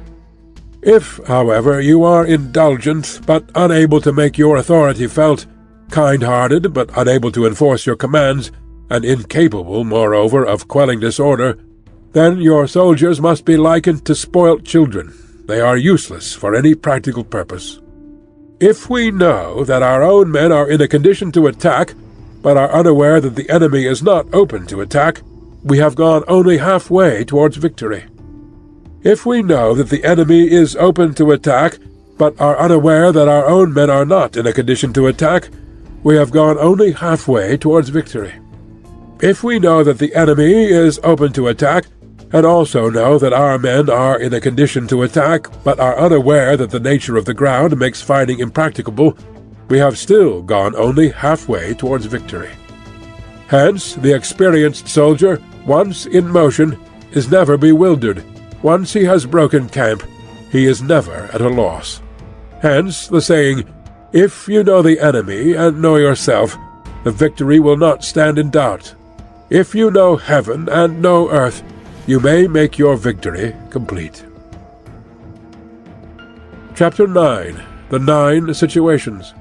If, however, you are indulgent, but unable to make your authority felt, kind-hearted, but unable to enforce your commands, and incapable, moreover, of quelling disorder, then your soldiers must be likened to spoilt children. They are useless for any practical purpose. If we know that our own men are in a condition to attack, but are unaware that the enemy is not open to attack, we have gone only halfway towards victory. If we know that the enemy is open to attack, but are unaware that our own men are not in a condition to attack, we have gone only halfway towards victory. If we know that the enemy is open to attack, and also know that our men are in a condition to attack, but are unaware that the nature of the ground makes fighting impracticable, we have still gone only halfway towards victory. Hence, the experienced soldier, once in motion, is never bewildered. Once he has broken camp, he is never at a loss. Hence the saying, "If you know the enemy and know yourself, the victory will not stand in doubt. If you know heaven and know earth, you may make your victory complete." Chapter 9. The 9 Situations.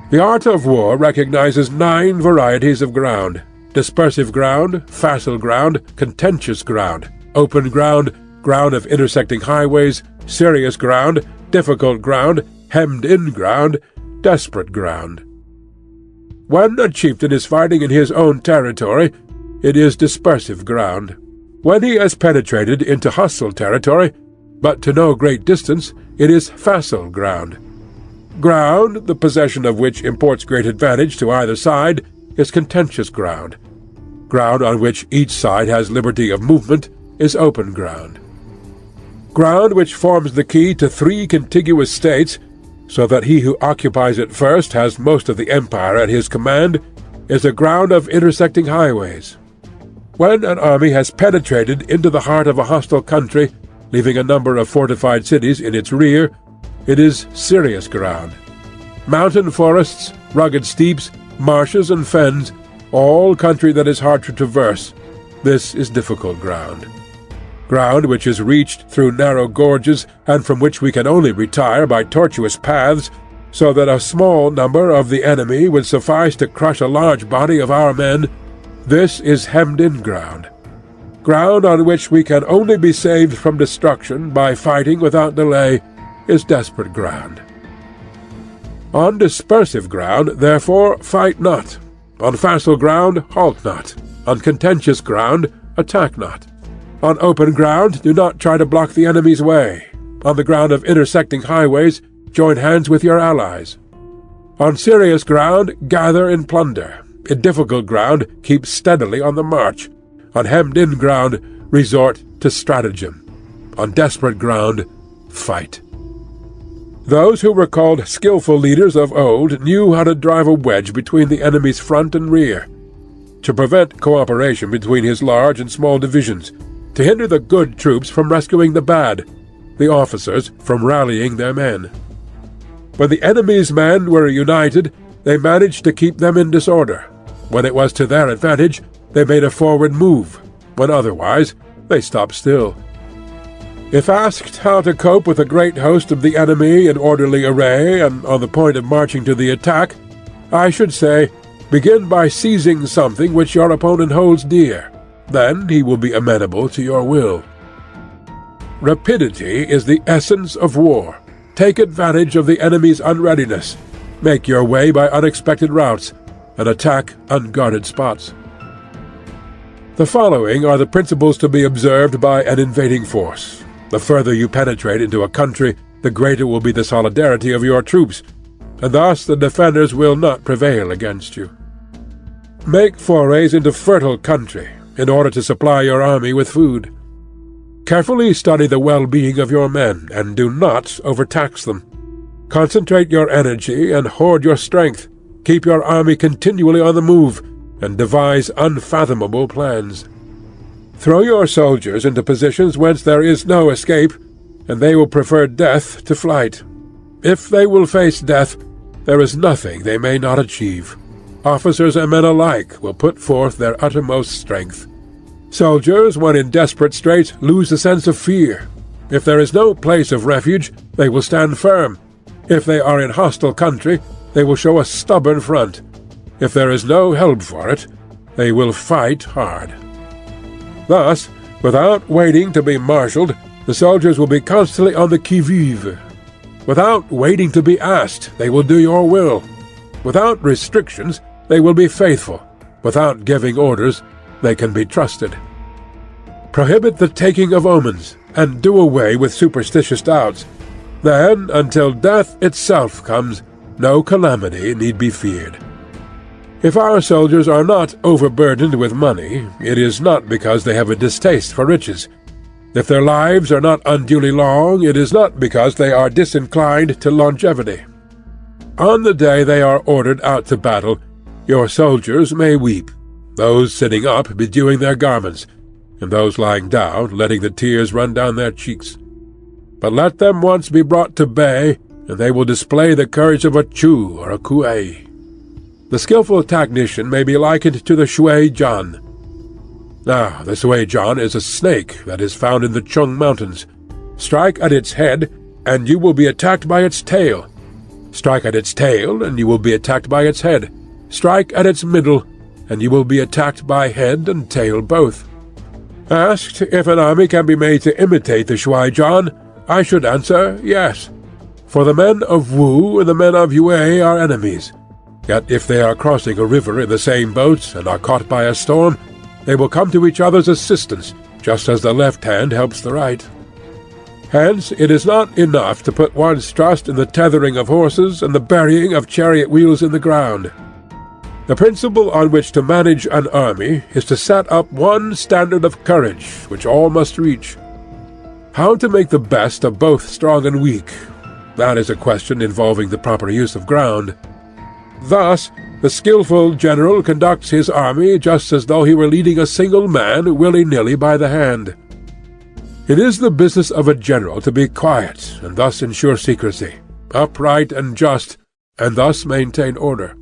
The art of war recognizes 9 varieties of ground: dispersive ground, facile ground, contentious ground, open ground, ground of intersecting highways, serious ground, difficult ground, hemmed-in ground, desperate ground. When a chieftain is fighting in his own territory, it is dispersive ground. When he has penetrated into hostile territory, but to no great distance, it is facile ground. Ground, the possession of which imports great advantage to either side, is contentious ground. Ground on which each side has liberty of movement is open ground. Ground which forms the key to 3 contiguous states, so that he who occupies it first has most of the empire at his command, is a ground of intersecting highways. When an army has penetrated into the heart of a hostile country, leaving a number of fortified cities in its rear, it is serious ground. Mountain forests, rugged steeps, marshes, and fens all country that is hard to traverse. This is difficult ground. Ground which is reached through narrow gorges, and from which we can only retire by tortuous paths, so that a small number of the enemy would suffice to crush a large body of our men. This is hemmed-in ground. Ground on which we can only be saved from destruction by fighting without delay is desperate ground. On dispersive ground, therefore, fight not. On facile ground, halt not. On contentious ground, attack not. On open ground, do not try to block the enemy's way. On the ground of intersecting highways, join hands with your allies. On serious ground, gather in plunder. In difficult ground, keep steadily on the march. On hemmed-in ground, resort to stratagem. On desperate ground, fight. Those who were called skillful leaders of old knew how to drive a wedge between the enemy's front and rear, to prevent cooperation between his large and small divisions, to hinder the good troops from rescuing the bad, the officers from rallying their men. When the enemy's men were united, they managed to keep them in disorder. When it was to their advantage, they made a forward move. When otherwise, they stopped still. If asked how to cope with a great host of the enemy in orderly array and on the point of marching to the attack, I should say, begin by seizing something which your opponent holds dear. Then he will be amenable to your will. Rapidity is the essence of war. Take advantage of the enemy's unreadiness. Make your way by unexpected routes, and attack unguarded spots. The following are the principles to be observed by an invading force. The further you penetrate into a country, the greater will be the solidarity of your troops, and thus the defenders will not prevail against you. Make forays into fertile country, in order to supply your army with food. Carefully study the well-being of your men, and do not overtax them. Concentrate your energy and hoard your strength. Keep your army continually on the move, and devise unfathomable plans. Throw your soldiers into positions whence there is no escape, and they will prefer death to flight. If they will face death, there is nothing they may not achieve. Officers and men alike will put forth their uttermost strength. Soldiers, when in desperate straits, lose the sense of fear. If there is no place of refuge, they will stand firm. If they are in hostile country, they will show a stubborn front. If there is no help for it, they will fight hard. Thus, without waiting to be marshaled, the soldiers will be constantly on the qui-vive. Without waiting to be asked, they will do your will. Without restrictions, they will be faithful. Without giving orders, they can be trusted. Prohibit the taking of omens, and do away with superstitious doubts. Then, until death itself comes, no calamity need be feared. If our soldiers are not overburdened with money, it is not because they have a distaste for riches. If their lives are not unduly long, it is not because they are disinclined to longevity. On the day they are ordered out to battle, your soldiers may weep, those sitting up bedewing their garments, and those lying down letting the tears run down their cheeks. But let them once be brought to bay, and they will display the courage of a Chu or a Kuei. The skillful technician may be likened to the Shui Jan. Now, the Shui Jan is a snake that is found in the Chung Mountains. Strike at its head, and you will be attacked by its tail. Strike at its tail, and you will be attacked by its head. Strike at its middle, and you will be attacked by head and tail both. Asked if an army can be made to imitate the Shui Jan, I should answer yes. For the men of Wu and the men of Yue are enemies. Yet if they are crossing a river in the same boat and are caught by a storm, they will come to each other's assistance, just as the left hand helps the right. Hence it is not enough to put one's trust in the tethering of horses and the burying of chariot wheels in the ground. The principle on which to manage an army is to set up one standard of courage which all must reach. How to make the best of both strong and weak, that is a question involving the proper use of ground. Thus, the skillful general conducts his army just as though he were leading a single man willy-nilly by the hand. It is the business of a general to be quiet and thus ensure secrecy, upright and just, and thus maintain order.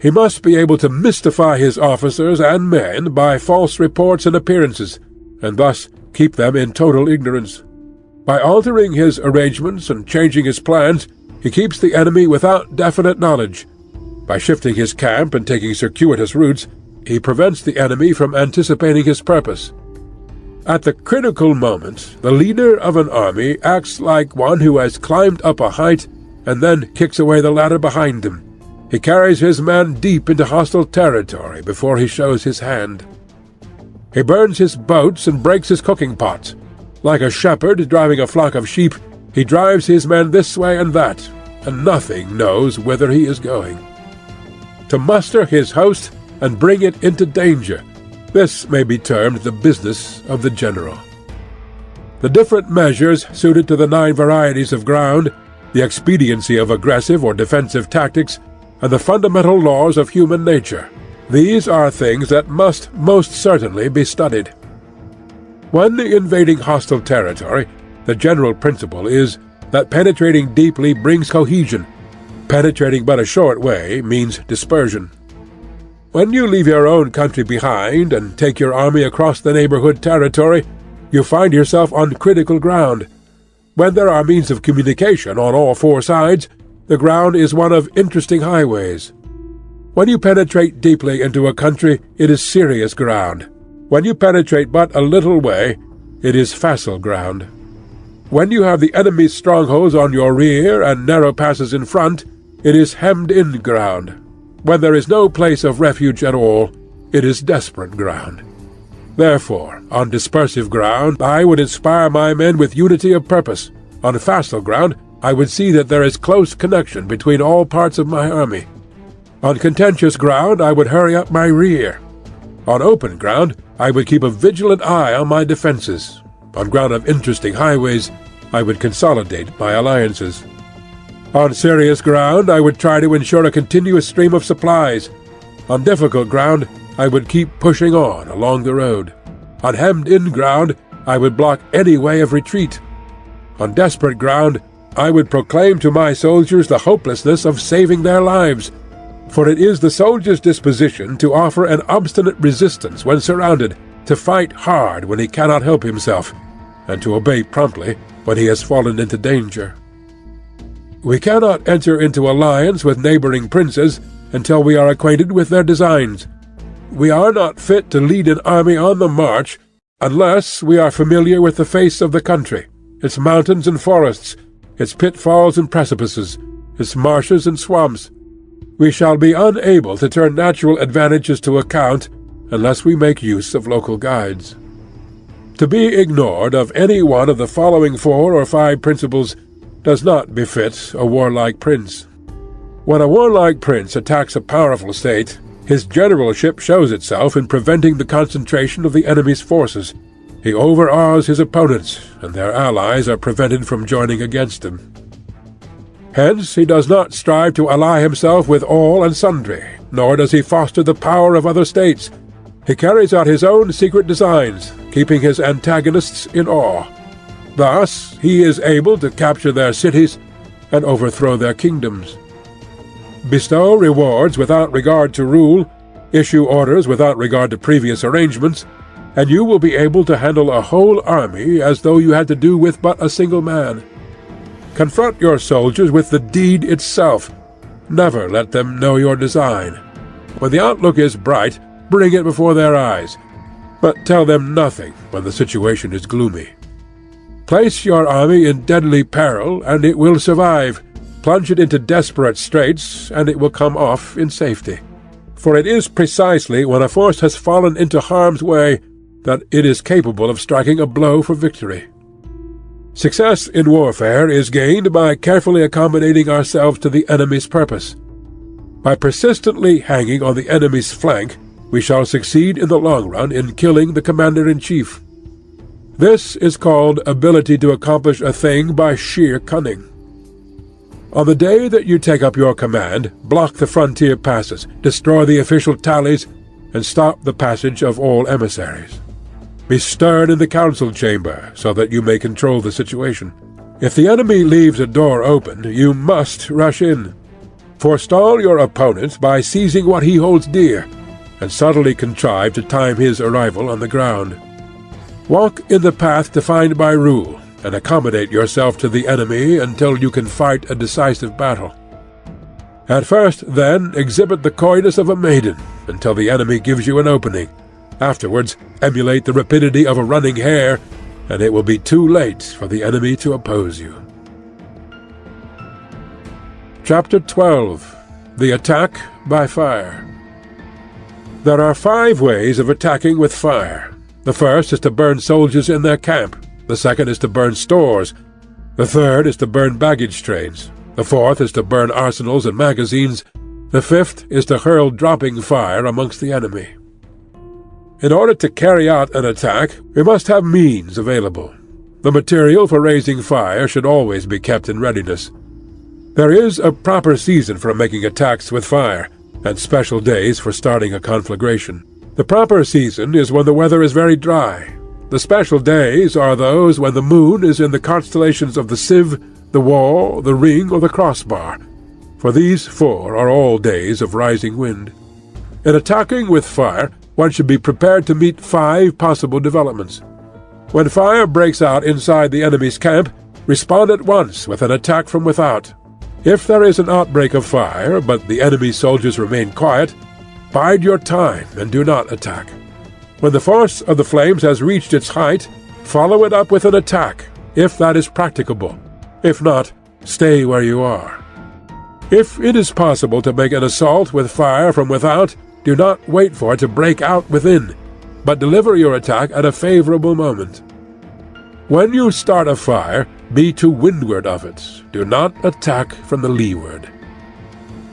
He must be able to mystify his officers and men by false reports and appearances, and thus keep them in total ignorance. By altering his arrangements and changing his plans, he keeps the enemy without definite knowledge. By shifting his camp and taking circuitous routes, he prevents the enemy from anticipating his purpose. At the critical moment, the leader of an army acts like one who has climbed up a height and then kicks away the ladder behind him. He carries his men deep into hostile territory before he shows his hand. He burns his boats and breaks his cooking pots. Like a shepherd driving a flock of sheep, he drives his men this way and that, and nothing knows whither he is going. To muster his host and bring it into danger, this may be termed the business of the general. The different measures suited to the 9 varieties of ground, the expediency of aggressive or defensive tactics, and the fundamental laws of human nature, these are things that must most certainly be studied. When invading hostile territory, the general principle is that penetrating deeply brings cohesion. Penetrating but a short way means dispersion. When you leave your own country behind and take your army across the neighborhood territory, you find yourself on critical ground. When there are means of communication on all 4 sides, the ground is one of interesting highways. When you penetrate deeply into a country, it is serious ground. When you penetrate but a little way, it is facile ground. When you have the enemy's strongholds on your rear and narrow passes in front, it is hemmed-in ground. When there is no place of refuge at all, it is desperate ground. Therefore, on dispersive ground, I would inspire my men with unity of purpose. On facile ground, I would see that there is close connection between all parts of my army. On contentious ground, I would hurry up my rear. On open ground, I would keep a vigilant eye on my defenses. On ground of interesting highways, I would consolidate my alliances. On serious ground, I would try to ensure a continuous stream of supplies. On difficult ground, I would keep pushing on along the road. On hemmed-in ground, I would block any way of retreat. On desperate ground, I would proclaim to my soldiers the hopelessness of saving their lives, for it is the soldier's disposition to offer an obstinate resistance when surrounded, to fight hard when he cannot help himself, and to obey promptly when he has fallen into danger. We cannot enter into alliance with neighboring princes until we are acquainted with their designs. We are not fit to lead an army on the march unless we are familiar with the face of the country, its mountains and forests, its pitfalls and precipices, its marshes and swamps. We shall be unable to turn natural advantages to account unless we make use of local guides. To be ignored of any one of the following 4 or 5 principles does not befit a warlike prince. When a warlike prince attacks a powerful state, his generalship shows itself in preventing the concentration of the enemy's forces. He overawes his opponents, and their allies are prevented from joining against him. Hence he does not strive to ally himself with all and sundry, nor does he foster the power of other states. He carries out his own secret designs, keeping his antagonists in awe. Thus he is able to capture their cities and overthrow their kingdoms. Bestow rewards without regard to rule, issue orders without regard to previous arrangements, and you will be able to handle a whole army as though you had to do with but a single man. Confront your soldiers with the deed itself. Never let them know your design. When the outlook is bright, bring it before their eyes, but tell them nothing when the situation is gloomy. Place your army in deadly peril, and it will survive. Plunge it into desperate straits, and it will come off in safety. For it is precisely when a force has fallen into harm's way that it is capable of striking a blow for victory. Success in warfare is gained by carefully accommodating ourselves to the enemy's purpose. By persistently hanging on the enemy's flank, we shall succeed in the long run in killing the commander-in-chief. This is called ability to accomplish a thing by sheer cunning. On the day that you take up your command, block the frontier passes, destroy the official tallies, and stop the passage of all emissaries. Be stern in the council chamber, so that you may control the situation. If the enemy leaves a door open, you must rush in. Forestall your opponent by seizing what he holds dear, and subtly contrive to time his arrival on the ground. Walk in the path defined by rule, and accommodate yourself to the enemy until you can fight a decisive battle. At first, then, exhibit the coyness of a maiden until the enemy gives you an opening. Afterwards, emulate the rapidity of a running hare, and it will be too late for the enemy to oppose you. Chapter 12. The Attack by Fire. There are 5 ways of attacking with fire. The first is to burn soldiers in their camp. The second is to burn stores. The third is to burn baggage trains. The fourth is to burn arsenals and magazines. The fifth is to hurl dropping fire amongst the enemy. In order to carry out an attack, we must have means available. The material for raising fire should always be kept in readiness. There is a proper season for making attacks with fire, and special days for starting a conflagration. The proper season is when the weather is very dry. The special days are those when the moon is in the constellations of the sieve, the wall, the ring, or the crossbar, for these 4 are all days of rising wind. In attacking with fire, one should be prepared to meet 5 possible developments. When fire breaks out inside the enemy's camp, respond at once with an attack from without. If there is an outbreak of fire, but the enemy's soldiers remain quiet, bide your time and do not attack. When the force of the flames has reached its height, follow it up with an attack, if that is practicable. If not, stay where you are. If it is possible to make an assault with fire from without, do not wait for it to break out within, but deliver your attack at a favorable moment. When you start a fire, be to windward of it. Do not attack from the leeward.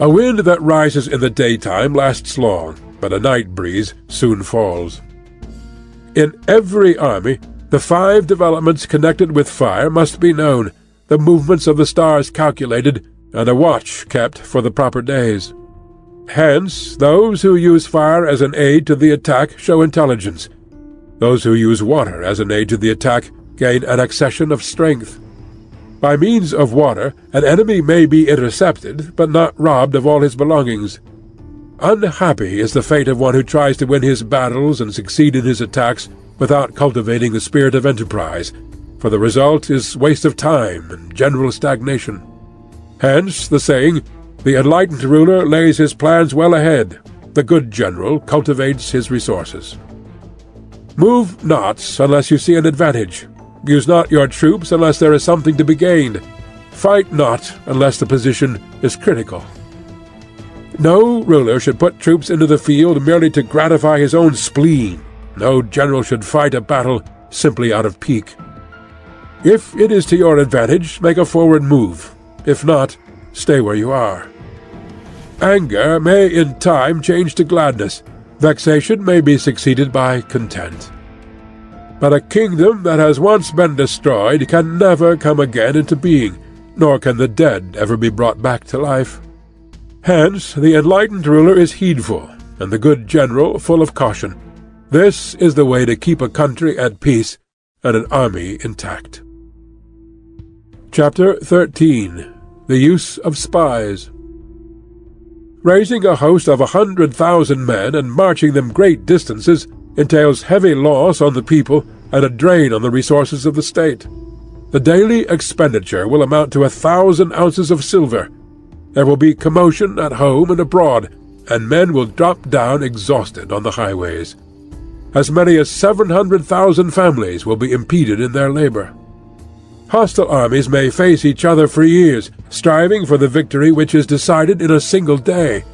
A wind that rises in the daytime lasts long, but a night breeze soon falls. In every army, the 5 developments connected with fire must be known, the movements of the stars calculated, and a watch kept for the proper days. Hence, those who use fire as an aid to the attack show intelligence. Those who use water as an aid to the attack gain an accession of strength. By means of water, an enemy may be intercepted, but not robbed of all his belongings. Unhappy is the fate of one who tries to win his battles and succeed in his attacks without cultivating the spirit of enterprise, for the result is waste of time and general stagnation. Hence the saying, "The enlightened ruler lays his plans well ahead. The good general cultivates his resources." Move not unless you see an advantage. Use not your troops unless there is something to be gained. Fight not unless the position is critical. No ruler should put troops into the field merely to gratify his own spleen. No general should fight a battle simply out of pique. If it is to your advantage, make a forward move. If not, stay where you are. Anger may in time change to gladness. Vexation may be succeeded by content. But a kingdom that has once been destroyed can never come again into being, nor can the dead ever be brought back to life. Hence the enlightened ruler is heedful, and the good general full of caution. This is the way to keep a country at peace and an army intact. Chapter 13. The Use of Spies. Raising a host of 100,000 men and marching them great distances entails heavy loss on the people and a drain on the resources of the state. The daily expenditure will amount to 1,000 ounces of silver. There will be commotion at home and abroad, and men will drop down exhausted on the highways. As many as 700,000 families will be impeded in their labor. Hostile armies may face each other for years, striving for the victory which is decided in a single day.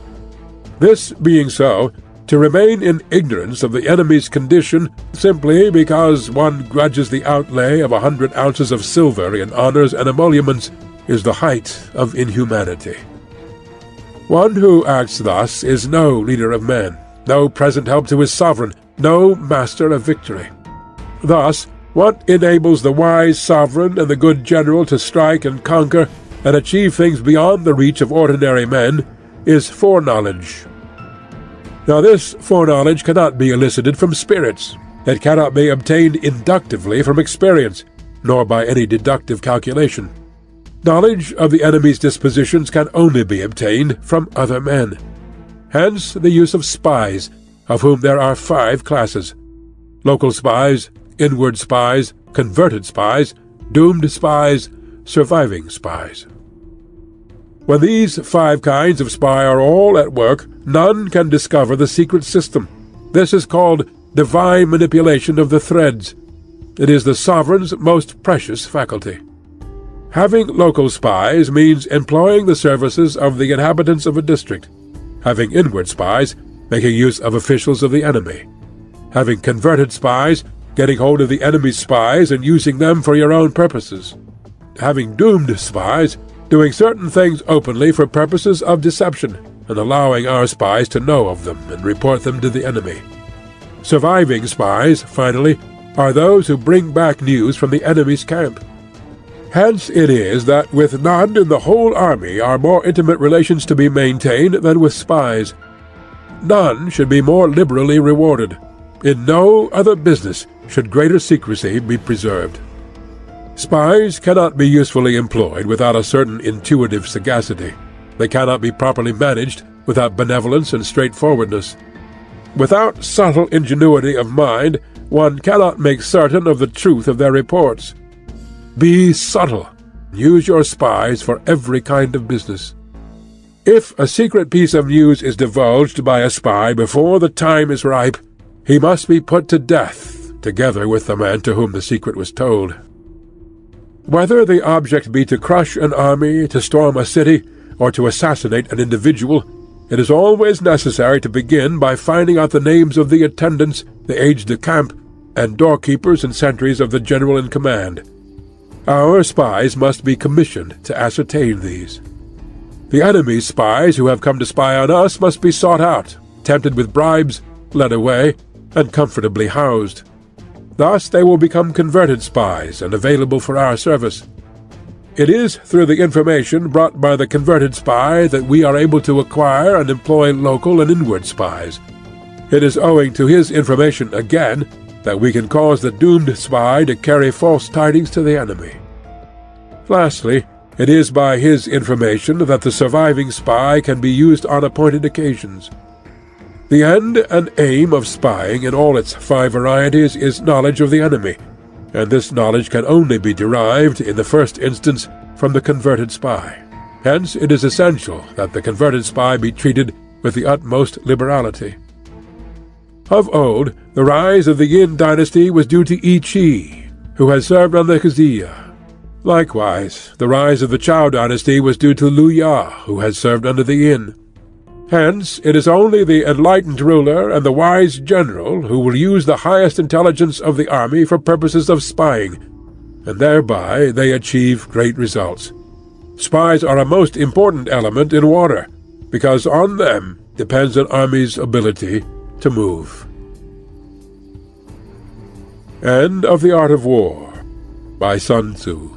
This being so, to remain in ignorance of the enemy's condition simply because one grudges the outlay of 100 ounces of silver in honors and emoluments is the height of inhumanity. One who acts thus is no leader of men, no present help to his sovereign, no master of victory. Thus, what enables the wise sovereign and the good general to strike and conquer and achieve things beyond the reach of ordinary men is foreknowledge. Now this foreknowledge cannot be elicited from spirits. It cannot be obtained inductively from experience, nor by any deductive calculation. Knowledge of the enemy's dispositions can only be obtained from other men. Hence the use of spies, of whom there are 5 classes: local spies, inward spies, converted spies, doomed spies, surviving spies. When these 5 kinds of spy are all at work, none can discover the secret system. This is called divine manipulation of the threads. It is the sovereign's most precious faculty. Having local spies means employing the services of the inhabitants of a district. Having inward spies, making use of officials of the enemy. Having converted spies, getting hold of the enemy's spies and using them for your own purposes. Having doomed spies, doing certain things openly for purposes of deception, and allowing our spies to know of them and report them to the enemy. Surviving spies, finally, are those who bring back news from the enemy's camp. Hence it is that with none in the whole army are more intimate relations to be maintained than with spies. None should be more liberally rewarded. In no other business should greater secrecy be preserved. Spies cannot be usefully employed without a certain intuitive sagacity. They cannot be properly managed without benevolence and straightforwardness. Without subtle ingenuity of mind, one cannot make certain of the truth of their reports. Be subtle. Use your spies for every kind of business. If a secret piece of news is divulged by a spy before the time is ripe, he must be put to death, together with the man to whom the secret was told. Whether the object be to crush an army, to storm a city, or to assassinate an individual, it is always necessary to begin by finding out the names of the attendants, the aides-de-camp, and doorkeepers and sentries of the general in command. Our spies must be commissioned to ascertain these. The enemy's spies who have come to spy on us must be sought out, tempted with bribes, led away, and comfortably housed. Thus they will become converted spies and available for our service. It is through the information brought by the converted spy that we are able to acquire and employ local and inward spies. It is owing to his information again that we can cause the doomed spy to carry false tidings to the enemy. Lastly, it is by his information that the surviving spy can be used on appointed occasions. The end and aim of spying in all its 5 varieties is knowledge of the enemy, and this knowledge can only be derived, in the first instance, from the converted spy. Hence it is essential that the converted spy be treated with the utmost liberality. Of old, the rise of the Yin dynasty was due to Yi Qi, who had served under Xia. Likewise, the rise of the Chao dynasty was due to Lu Ya, who had served under the Yin. Hence, it is only the enlightened ruler and the wise general who will use the highest intelligence of the army for purposes of spying, and thereby they achieve great results. Spies are a most important element in war, because on them depends an army's ability to move. End of The Art of War by Sun Tzu.